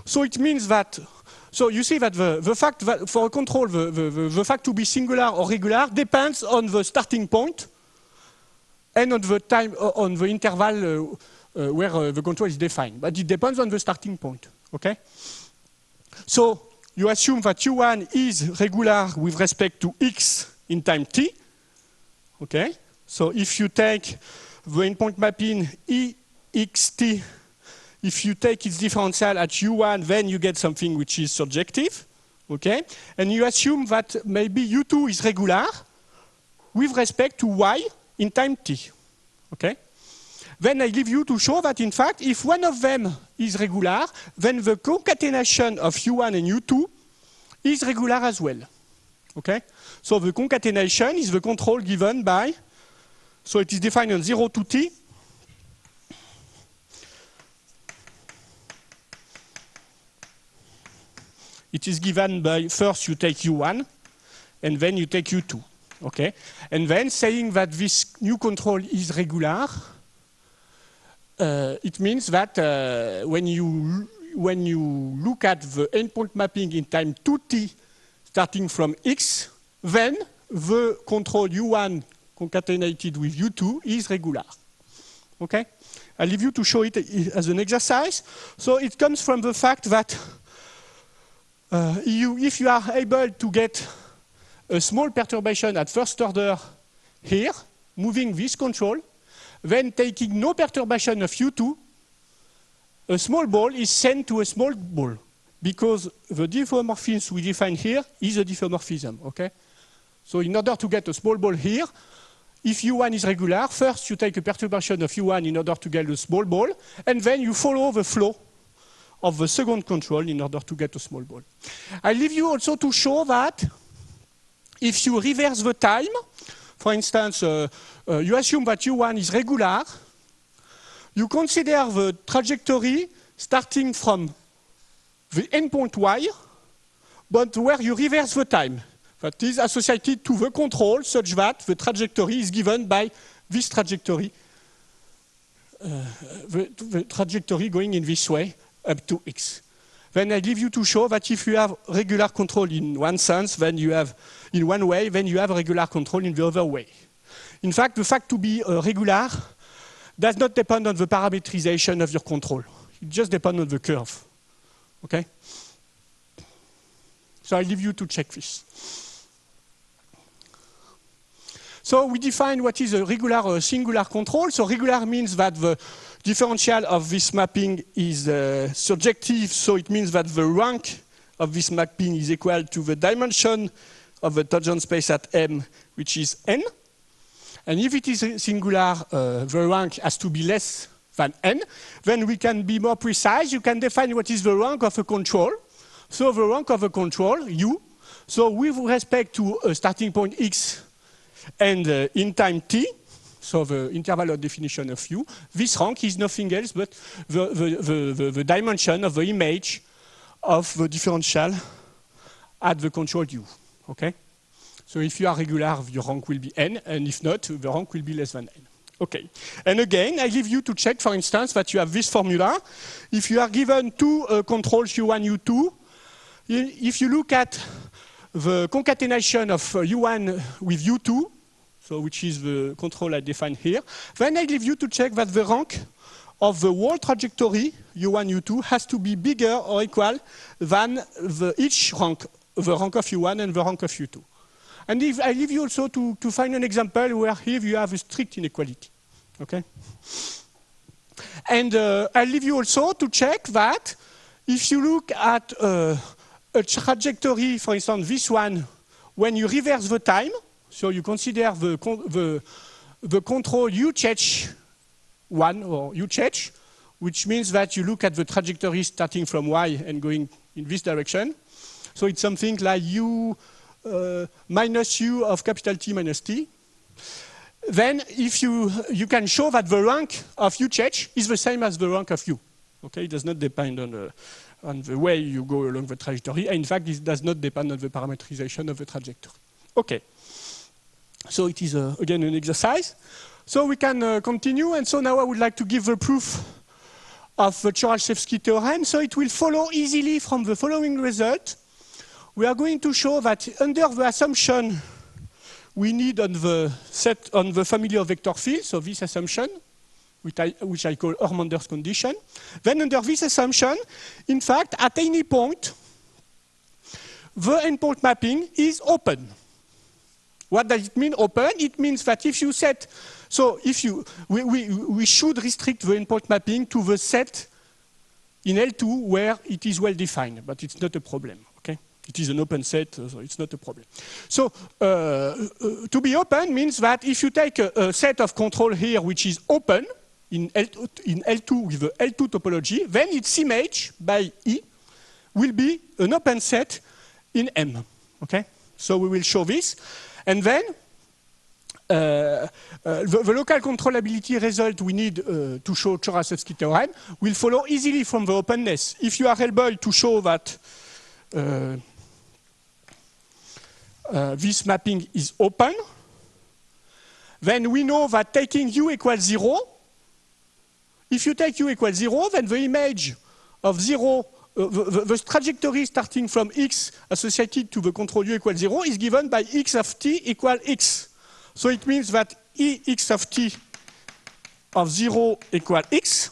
A: So it means that, so you see that the fact that for a control, the fact to be singular or regular depends on the starting point and on the time, on the interval where the control is defined. But it depends on the starting point. Okay? So you assume that U1 is regular with respect to x in time t. Okay? So if you take the endpoint mapping EXT, if you take its differential at U1, then you get something which is surjective. Okay? And you assume that maybe U2 is regular with respect to y in time t. Okay? Then I leave you to show that, in fact, if one of them is regular, then the concatenation of U1 and U2 is regular as well. Okay? So the concatenation is the control given by, so it is defined on 0 to t. It is given by, first you take U1, and then you take U2. Okay? And then saying that this new control is regular, it means that when you look at the endpoint mapping in time 2t starting from x, then the control U1 concatenated with U2 is regular. Okay? I leave you to show it as an exercise. So it comes from the fact that if you are able to get a small perturbation at first order here, moving this control, then taking no perturbation of U2, a small ball is sent to a small ball because the diffeomorphism we define here is a diffeomorphism. Okay? So in order to get a small ball here, if U1 is regular, first you take a perturbation of U1 in order to get a small ball, and then you follow the flow of the second control in order to get a small ball. I leave you also to show that if you reverse the time, for instance, you assume that U1 is regular, you consider the trajectory starting from the endpoint Y, but where you reverse the time. That is associated to the control such that the trajectory is given by this trajectory, the trajectory going in this way up to X. Then I give you to show that if you have regular control in one sense, then you have in one way, then you have regular control in the other way. In fact, the fact to be regular does not depend on the parametrization of your control. It just depends on the curve. Okay? So I leave you to check this. So we define what is a regular singular control. So regular means that the differential of this mapping is surjective, so it means that the rank of this mapping is equal to the dimension of the tangent space at M, which is n. And if it is singular, the rank has to be less than n. Then we can be more precise. You can define what is the rank of a control. So the rank of a control, U. So with respect to a starting point X and in time T, so the interval of definition of U, this rank is nothing else but the dimension of the image of the differential at the control U. Okay? So if you are regular, your rank will be n, and if not, the rank will be less than n. Okay. And again, I leave you to check, for instance, that you have this formula. If you are given two controls U1, U2, if you look at the concatenation of U1 with U2, so which is the control I defined here, then I leave you to check that the rank of the whole trajectory, U1, U2, has to be bigger or equal than each rank, the rank of U1 and the rank of U2. And I leave you also to find an example where here you have a strict inequality. Okay? And I leave you also to check that if you look at a trajectory, for instance, this one, when you reverse the time, so you consider the control U-Chech1 or U-Chech, which means that you look at the trajectory starting from Y and going in this direction. So it's something like U minus U of capital T minus T. Then if you can show that the rank of U-Chech is the same as the rank of U. Okay, it does not depend on the way you go along the trajectory. And in fact, it does not depend on the parametrization of the trajectory. Okay. So it is, again, an exercise. So we can continue. And so now I would like to give the proof of the Choral-Shevsky theorem. So it will follow easily from the following result. We are going to show that under the assumption we need on the set on the family of vector fields, so this assumption, which I call Hörmander's condition, then under this assumption, in fact, at any point, the endpoint mapping is open. What does it mean, open? It means that if you set, so if you, we should restrict the endpoint mapping to the set in L2 where it is well defined, but it's not a problem. It is an open set, so it's not a problem. So to be open means that if you take a set of control here which is open in L2 with the L2 topology, then its image by E will be an open set in M. Okay? So we will show this. And then the local controllability result we need to show Choral-Shevsky theorem will follow easily from the openness. If you are able to show that this mapping is open, then we know that taking U equals 0, if you take U equals 0, then the image of 0, the trajectory starting from X associated to the control U equals 0 is given by X of T equal X. So it means that Ex of T of 0 equal X.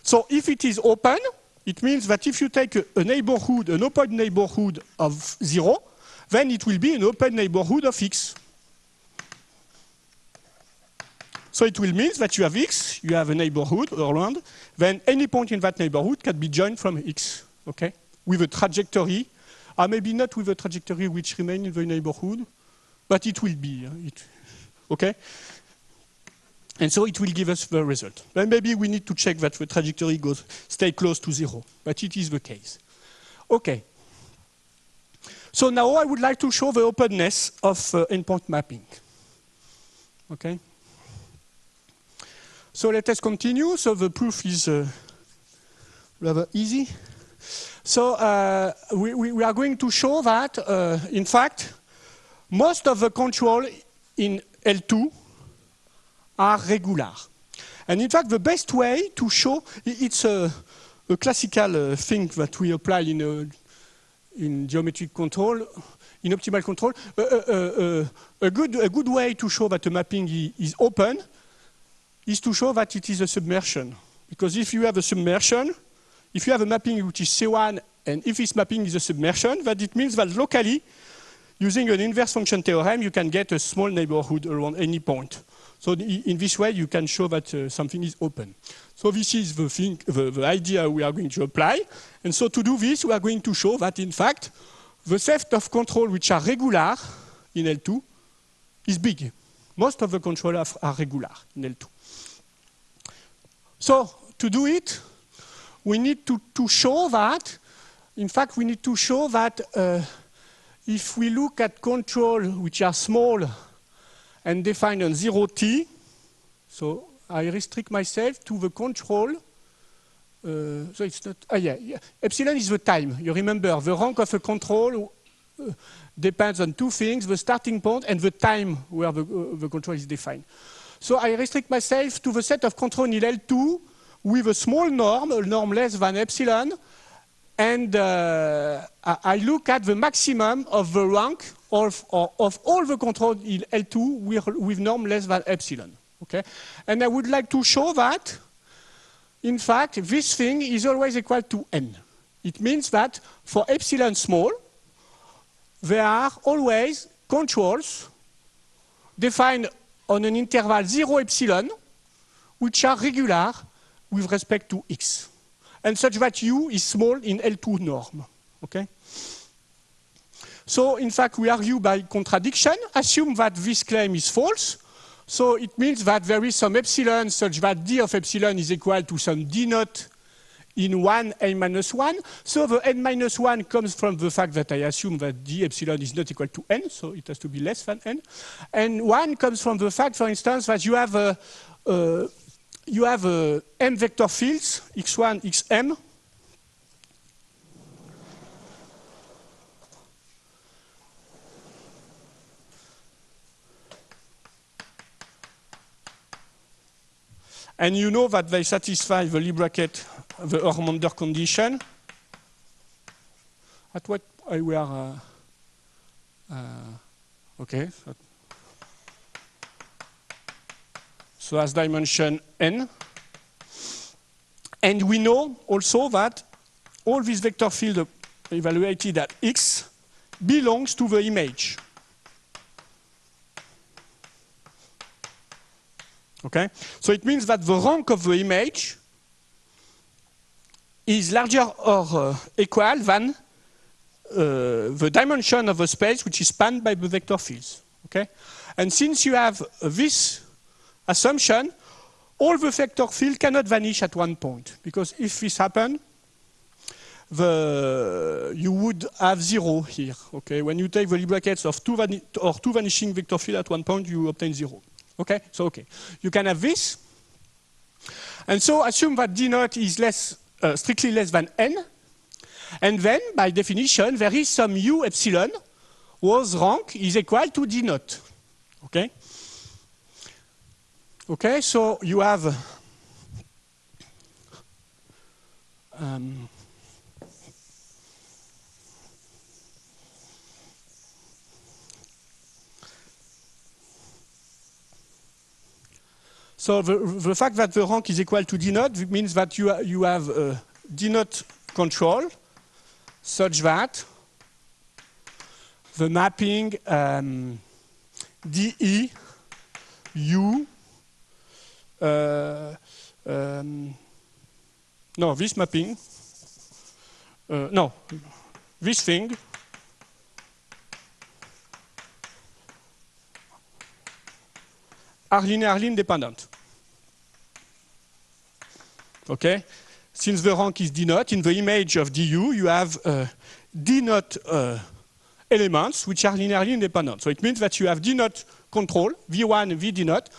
A: So if it is open, it means that if you take a neighborhood, an open neighborhood of 0, then it will be an open neighborhood of X. So it will mean that you have X, you have a neighborhood around, then any point in that neighborhood can be joined from X, okay? With a trajectory, or maybe not with a trajectory which remains in the neighborhood, but it will be, okay? And so it will give us the result. Then maybe we need to check that the trajectory stay close to 0, but it is the case. Okay. So now I would like to show the openness of endpoint mapping. Okay. So let us continue. So the proof is rather easy. So we are going to show that, in fact, most of the control in L2 are regular. And in fact, the best way to show, it's a classical thing that we apply in geometric control, in optimal control. A good way to show that a mapping is open is to show that it is a submersion. Because if you have a submersion, if you have a mapping which is C1, and if this mapping is a submersion, that it means that locally, using an inverse function theorem, you can get a small neighborhood around any point. So in this way, you can show that something is open. So this is the idea we are going to apply. And so to do this, we are going to show that, in fact, the set of control which are regular in L2 is big. Most of the controls are regular in L2. So to do it, we need to show that, in fact, we need to show that if we look at control which are small and defined on 0t, so I restrict myself to the control, so it's not, epsilon is the time. You remember, the rank of a control depends on two things, the starting point and the time where the control is defined. So I restrict myself to the set of control in L2 with a small norm, a norm less than epsilon, and I look at the maximum of the rank of all the control in L2 with norm less than epsilon. Okay? And I would like to show that, in fact, this thing is always equal to n. It means that for epsilon small, there are always controls defined on an interval 0 epsilon, which are regular with respect to x. And such that u is small in L2 norm. Okay? So, in fact, we argue by contradiction. Assume that this claim is false. So it means that there is some epsilon such that d of epsilon is equal to some d naught in 1 n minus 1. So the n minus 1 comes from the fact that I assume that d epsilon is not equal to n, so it has to be less than n. And 1 comes from the fact, for instance, that you have m vector fields, x1, xm. And you know that they satisfy the Lie bracket, the Hörmander condition. At what we are, okay. So as dimension n. And we know also that all these vector fields evaluated at x belongs to the image. Okay? So it means that the rank of the image is larger or equal than the dimension of the space which is spanned by the vector fields. Okay? And since you have this assumption, all the vector field cannot vanish at one point. Because if this happened, you would have 0 here. Okay? When you take the Lie brackets of two vanishing vector fields at one point, you obtain 0. Okay, so okay, you can have this, and so assume that d naught is strictly less than n, and then by definition there is some u epsilon whose rank is equal to d naught. Okay. Okay, so you have so the fact that the rank is equal to d naught means that you have d naught control such that the mapping DE U no, this mapping no, this thing are linearly independent. Okay? Since the rank is d naught, in the image of du, you have d naught elements which are linearly independent. So it means that you have d naught control, v1 and v d naught,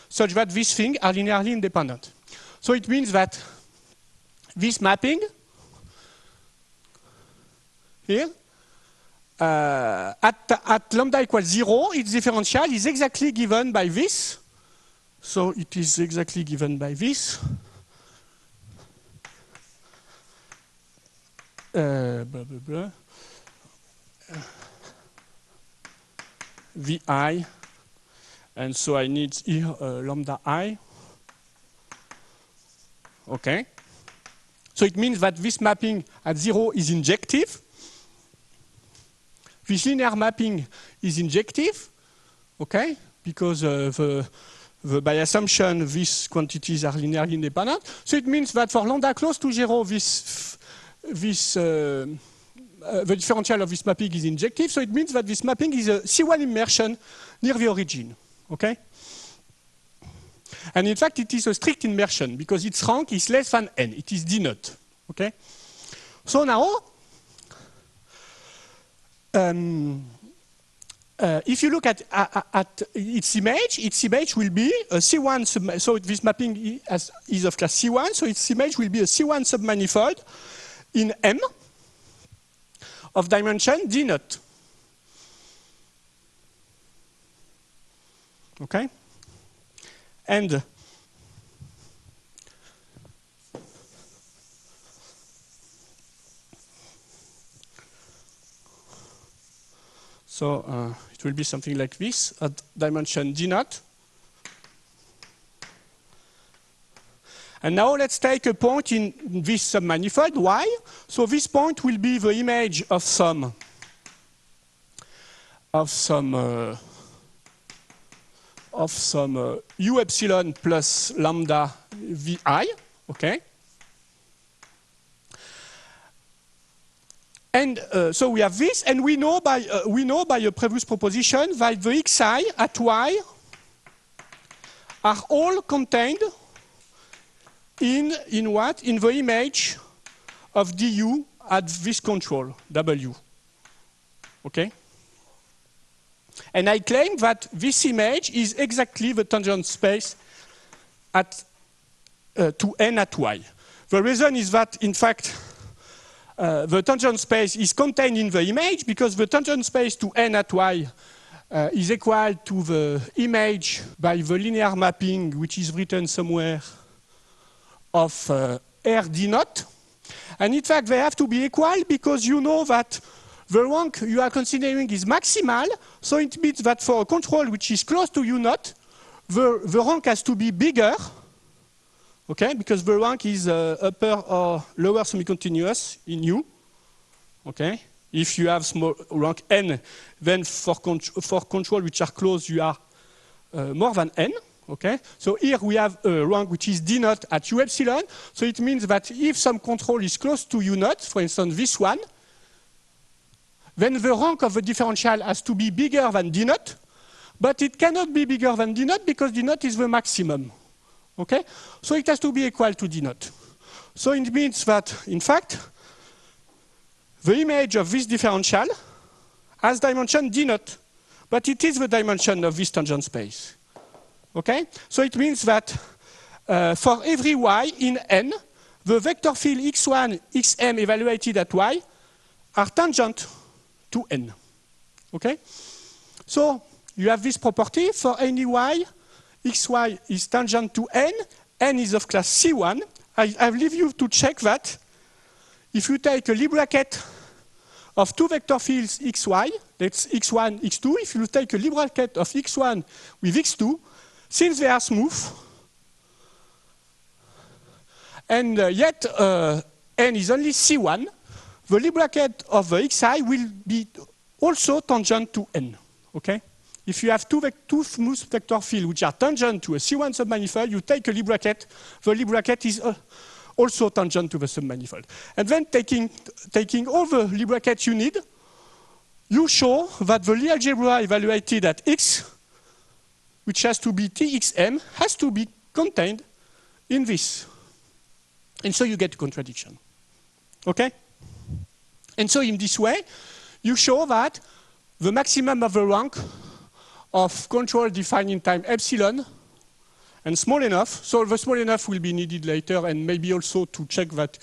A: such that these things are linearly independent. So it means that this mapping here, at lambda equals 0, its differential is exactly given by this. So it is exactly given by this. Blah, blah, blah. Vi, and so I need here lambda I. Okay. So it means that this mapping at 0 is injective. This linear mapping is injective, okay, because by assumption these quantities are linearly independent. So it means that for lambda close to 0, the differential of this mapping is injective. So it means that this mapping is a C1 immersion near the origin, okay? And in fact, it is a strict immersion because its rank is less than n. It is d naught, okay? So now, if you look at its image will be a C1 so this mapping is of class C1, so its image will be a C1 submanifold in M of dimension d naught. Okay? And so it will be something like this at dimension d naught. And now let's take a point in this submanifold, Y. So this point will be the image of some u epsilon plus lambda vi, okay? And so we have this, and we know by a previous proposition that the xi at y are all contained in what? In the image of du at this control, W. Okay? And I claim that this image is exactly the tangent space at to n at y. The reason is that, in fact, the tangent space is contained in the image because the tangent space to n at y is equal to the image by the linear mapping, which is written somewhere, of R d naught. And in fact, they have to be equal because you know that the rank you are considering is maximal. So it means that for a control which is close to u naught, the rank has to be bigger. Okay, because the rank is upper or lower semi-continuous in U. Okay, if you have small rank n, then for control which are close, you are more than n. Okay, so here we have a rank which is d naught at u epsilon. So it means that if some control is close to u naught, for instance this one, then the rank of the differential has to be bigger than d naught, but it cannot be bigger than d naught because d naught is the maximum. Okay? So it has to be equal to d naught. So it means that, in fact, the image of this differential has dimension d naught, but it is the dimension of this tangent space. Okay? So it means that for every y in n, the vector field x1, xm evaluated at y are tangent to n. Okay? So you have this property for any y, xy is tangent to n is of class C1. I leave you to check that. If you take a Lie bracket of two vector fields xy, that's x1, x2, if you take a Lie bracket of x1 with x2, since they are smooth, and yet n is only C1, the Lie bracket of the xi will be also tangent to n. Okay? If you have two smooth vector fields which are tangent to a C1 submanifold, you take a Lie bracket. The Lie bracket is also tangent to the submanifold. And then taking all the Lie brackets you need, you show that the Lie algebra evaluated at x, which has to be Txm, has to be contained in this. And so you get a contradiction. Okay? And so in this way, you show that the maximum of the rank of control defined in time epsilon and small enough, so the small enough will be needed later, and maybe also to check that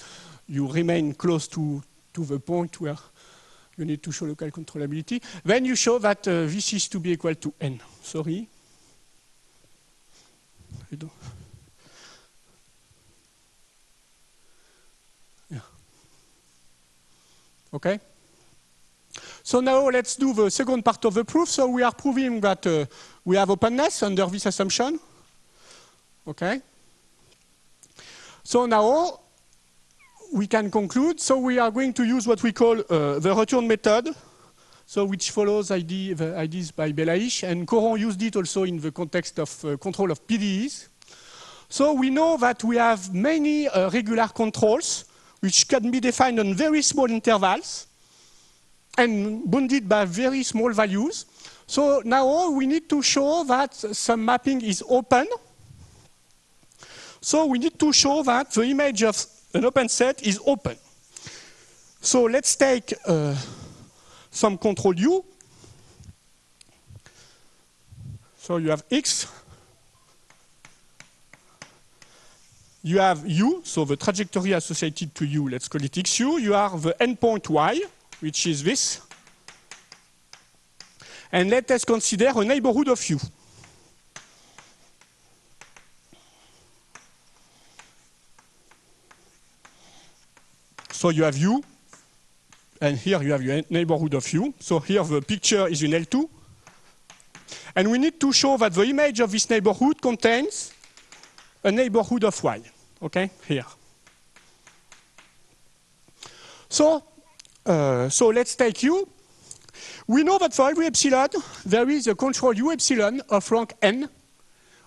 A: you remain close to the point where you need to show local controllability. Then you show that this is to be equal to n. Sorry. Yeah. Okay? So now let's do the second part of the proof. So we are proving that we have openness under this assumption. Okay? So now we can conclude. So we are going to use what we call the return method, so which follows the ideas by Belaïch, and Coron used it also in the context of control of PDEs. So we know that we have many regular controls which can be defined on very small intervals and bounded by very small values. So now we need to show that some mapping is open. So we need to show that the image of an open set is open. So let's take some control U. So you have X. You have U, so the trajectory associated to U, let's call it XU. You have the endpoint Y, which is this. And let us consider a neighborhood of U. So you have U, and here you have your neighborhood of U. So here the picture is in L2. And we need to show that the image of this neighborhood contains a neighborhood of Y, okay, here. So let's take U. We know that for every epsilon, there is a control U epsilon of rank n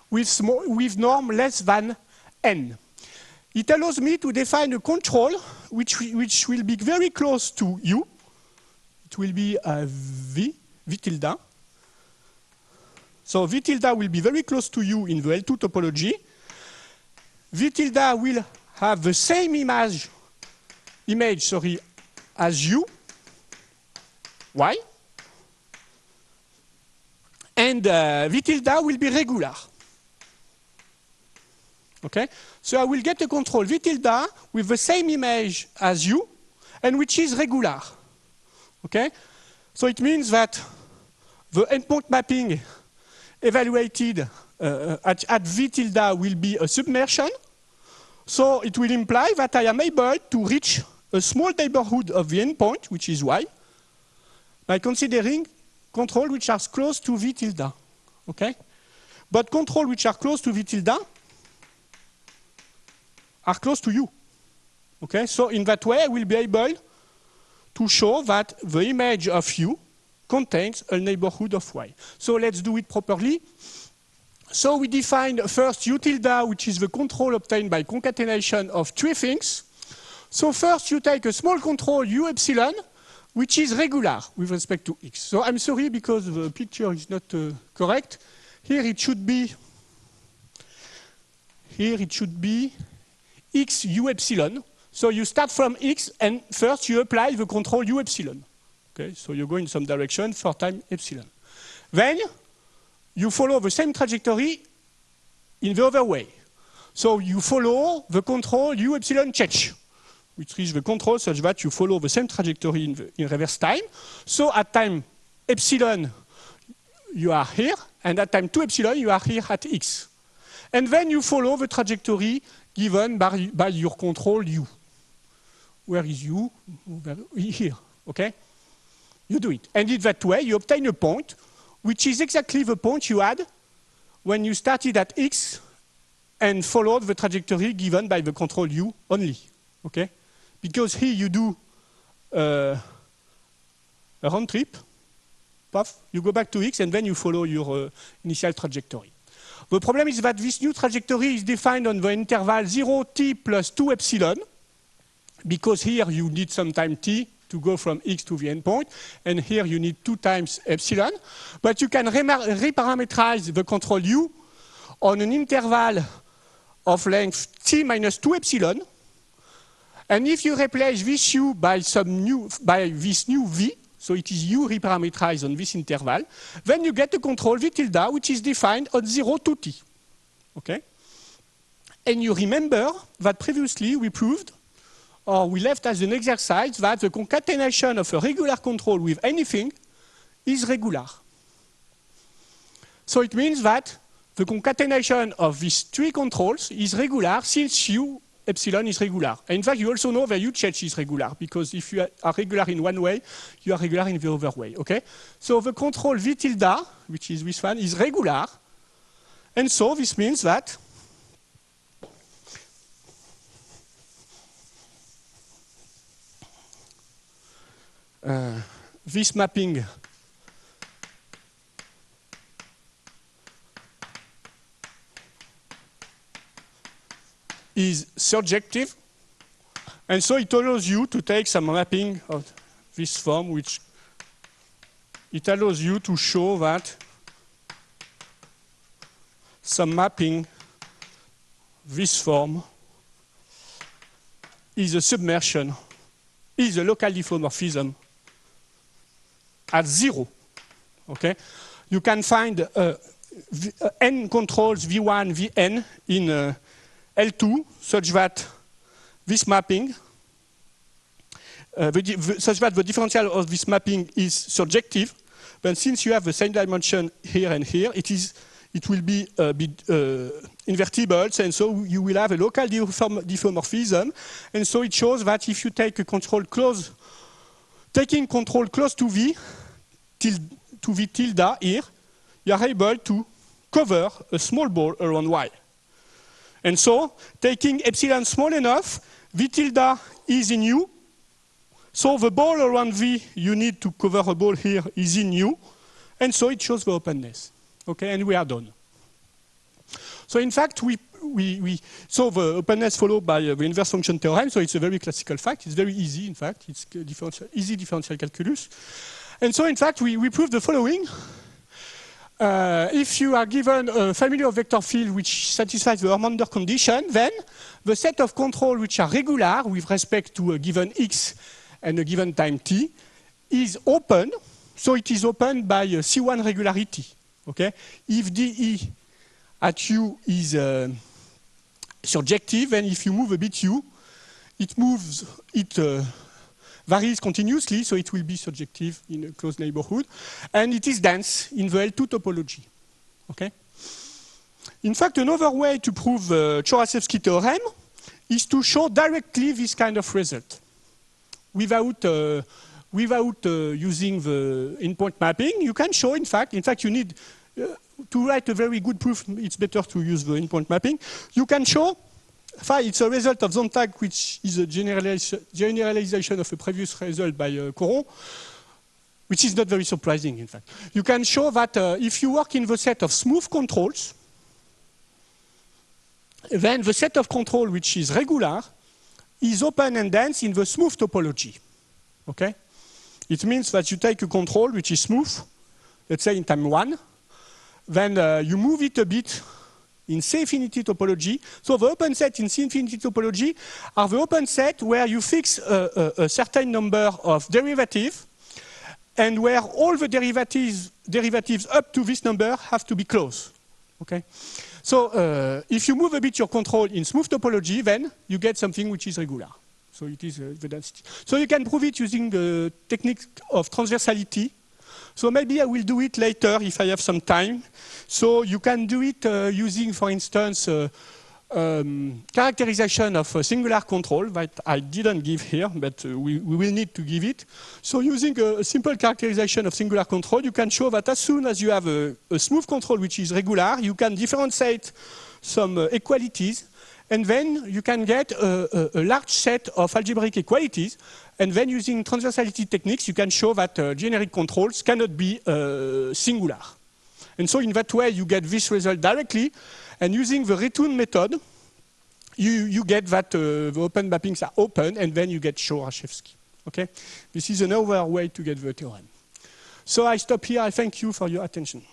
A: with norm less than n. It allows me to define a control which will be very close to U. It will be V tilde. So V tilde will be very close to U in the L2 topology. V tilde will have the same image as U, Y, and V tilde will be regular. Okay? So I will get a control V tilde with the same image as U, and which is regular. Okay? So it means that the endpoint mapping evaluated at V tilde will be a submersion. So it will imply that I am able to reach a small neighborhood of the endpoint, which is Y, by considering control which are close to V tilde. Okay? But control which are close to V tilde are close to U. Okay? So in that way, I will be able to show that the image of U contains a neighborhood of Y. So let's do it properly. So we define first U tilde, which is the control obtained by concatenation of three things. So first you take a small control U epsilon, which is regular with respect to X. So I'm sorry because the picture is not correct. Here it should be X U epsilon. So you start from X and first you apply the control U epsilon. Okay, so you go in some direction for time epsilon. Then you follow the same trajectory in the other way. So you follow the control U epsilon change, which is the control such that you follow the same trajectory in reverse time. So at time epsilon, you are here, and at time 2 epsilon, you are here at X. And then you follow the trajectory given by your control U. Where is U? Here, okay? You do it. And in that way, you obtain a point which is exactly the point you had when you started at X and followed the trajectory given by the control U only, okay? Because here you do a round trip, puff, you go back to X and then you follow your initial trajectory. The problem is that this new trajectory is defined on the interval 0t plus 2 epsilon, because here you need some time t to go from X to the endpoint, and here you need 2 times epsilon. But you can reparameterize the control U on an interval of length t minus 2 epsilon, And if you replace this U by this new V, so it is U reparameterized on this interval, then you get a control V tilde, which is defined on 0 to T. Okay? And you remember that previously we proved, or we left as an exercise, that the concatenation of a regular control with anything is regular. So it means that the concatenation of these three controls is regular since U epsilon is regular. And in fact, you also know that UCH is regular, because if you are regular in one way, you are regular in the other way. Okay? So the control V tilde, which is this one, is regular. And so this means that this mapping is surjective, and so it allows you to take some mapping of this form, which it allows you to show that some mapping this form is a submersion, is a local diffeomorphism at 0. Okay? You can find n controls V1, Vn in L2 such that this mapping, such that the differential of this mapping is surjective. But since you have the same dimension here and here, it will be invertible, and so you will have a local diffeomorphism. And so it shows that if you take a control close, taking control close to V tilde here, you are able to cover a small ball around Y. And so, taking epsilon small enough, V tilde is in U. So the ball around V you need to cover a ball here is in U. And so it shows the openness. Okay, and we are done. So in fact, so the openness followed by the inverse function theorem. So it's a very classical fact. It's very easy, in fact. It's easy differential calculus. And so in fact, we prove the following. If you are given a family of vector fields which satisfies the Hörmander condition, then the set of controls which are regular with respect to a given x and a given time t is open. So it is open by a C1 regularity. Okay? If dE at U is surjective, and if you move a bit U, it varies continuously, so it will be surjective in a closed neighborhood. And it is dense in the L2 topology. Okay? In fact, another way to prove the Choraszewski theorem is to show directly this kind of result without using the in-point mapping. You can show, in fact you need to write a very good proof, it's better to use the in-point mapping. You can show it's a result of Sontag, which is a generalization of a previous result by Coron, which is not very surprising, in fact. You can show that if you work in the set of smooth controls, then the set of control which is regular is open and dense in the smooth topology. Okay? It means that you take a control which is smooth, let's say in time 1, then you move it a bit in C-infinity topology. So the open set in C-infinity topology are the open set where you fix a certain number of derivatives and where all the derivatives up to this number have to be closed. Okay? So if you move a bit your control in smooth topology, then you get something which is regular. So it is the density. So you can prove it using the technique of transversality. So maybe I will do it later if I have some time. So you can do it using, for instance, characterization of a singular control that I didn't give here, but we will need to give it. So using a simple characterization of singular control, you can show that as soon as you have a smooth control which is regular, you can differentiate some equalities, and then you can get a large set of algebraic equalities. And then using transversality techniques, you can show that generic controls cannot be singular. And so in that way, you get this result directly. And using the return method, you get that the open mappings are open, and then you get Choraszewski. Okay? This is another way to get the theorem. So I stop here. I thank you for your attention.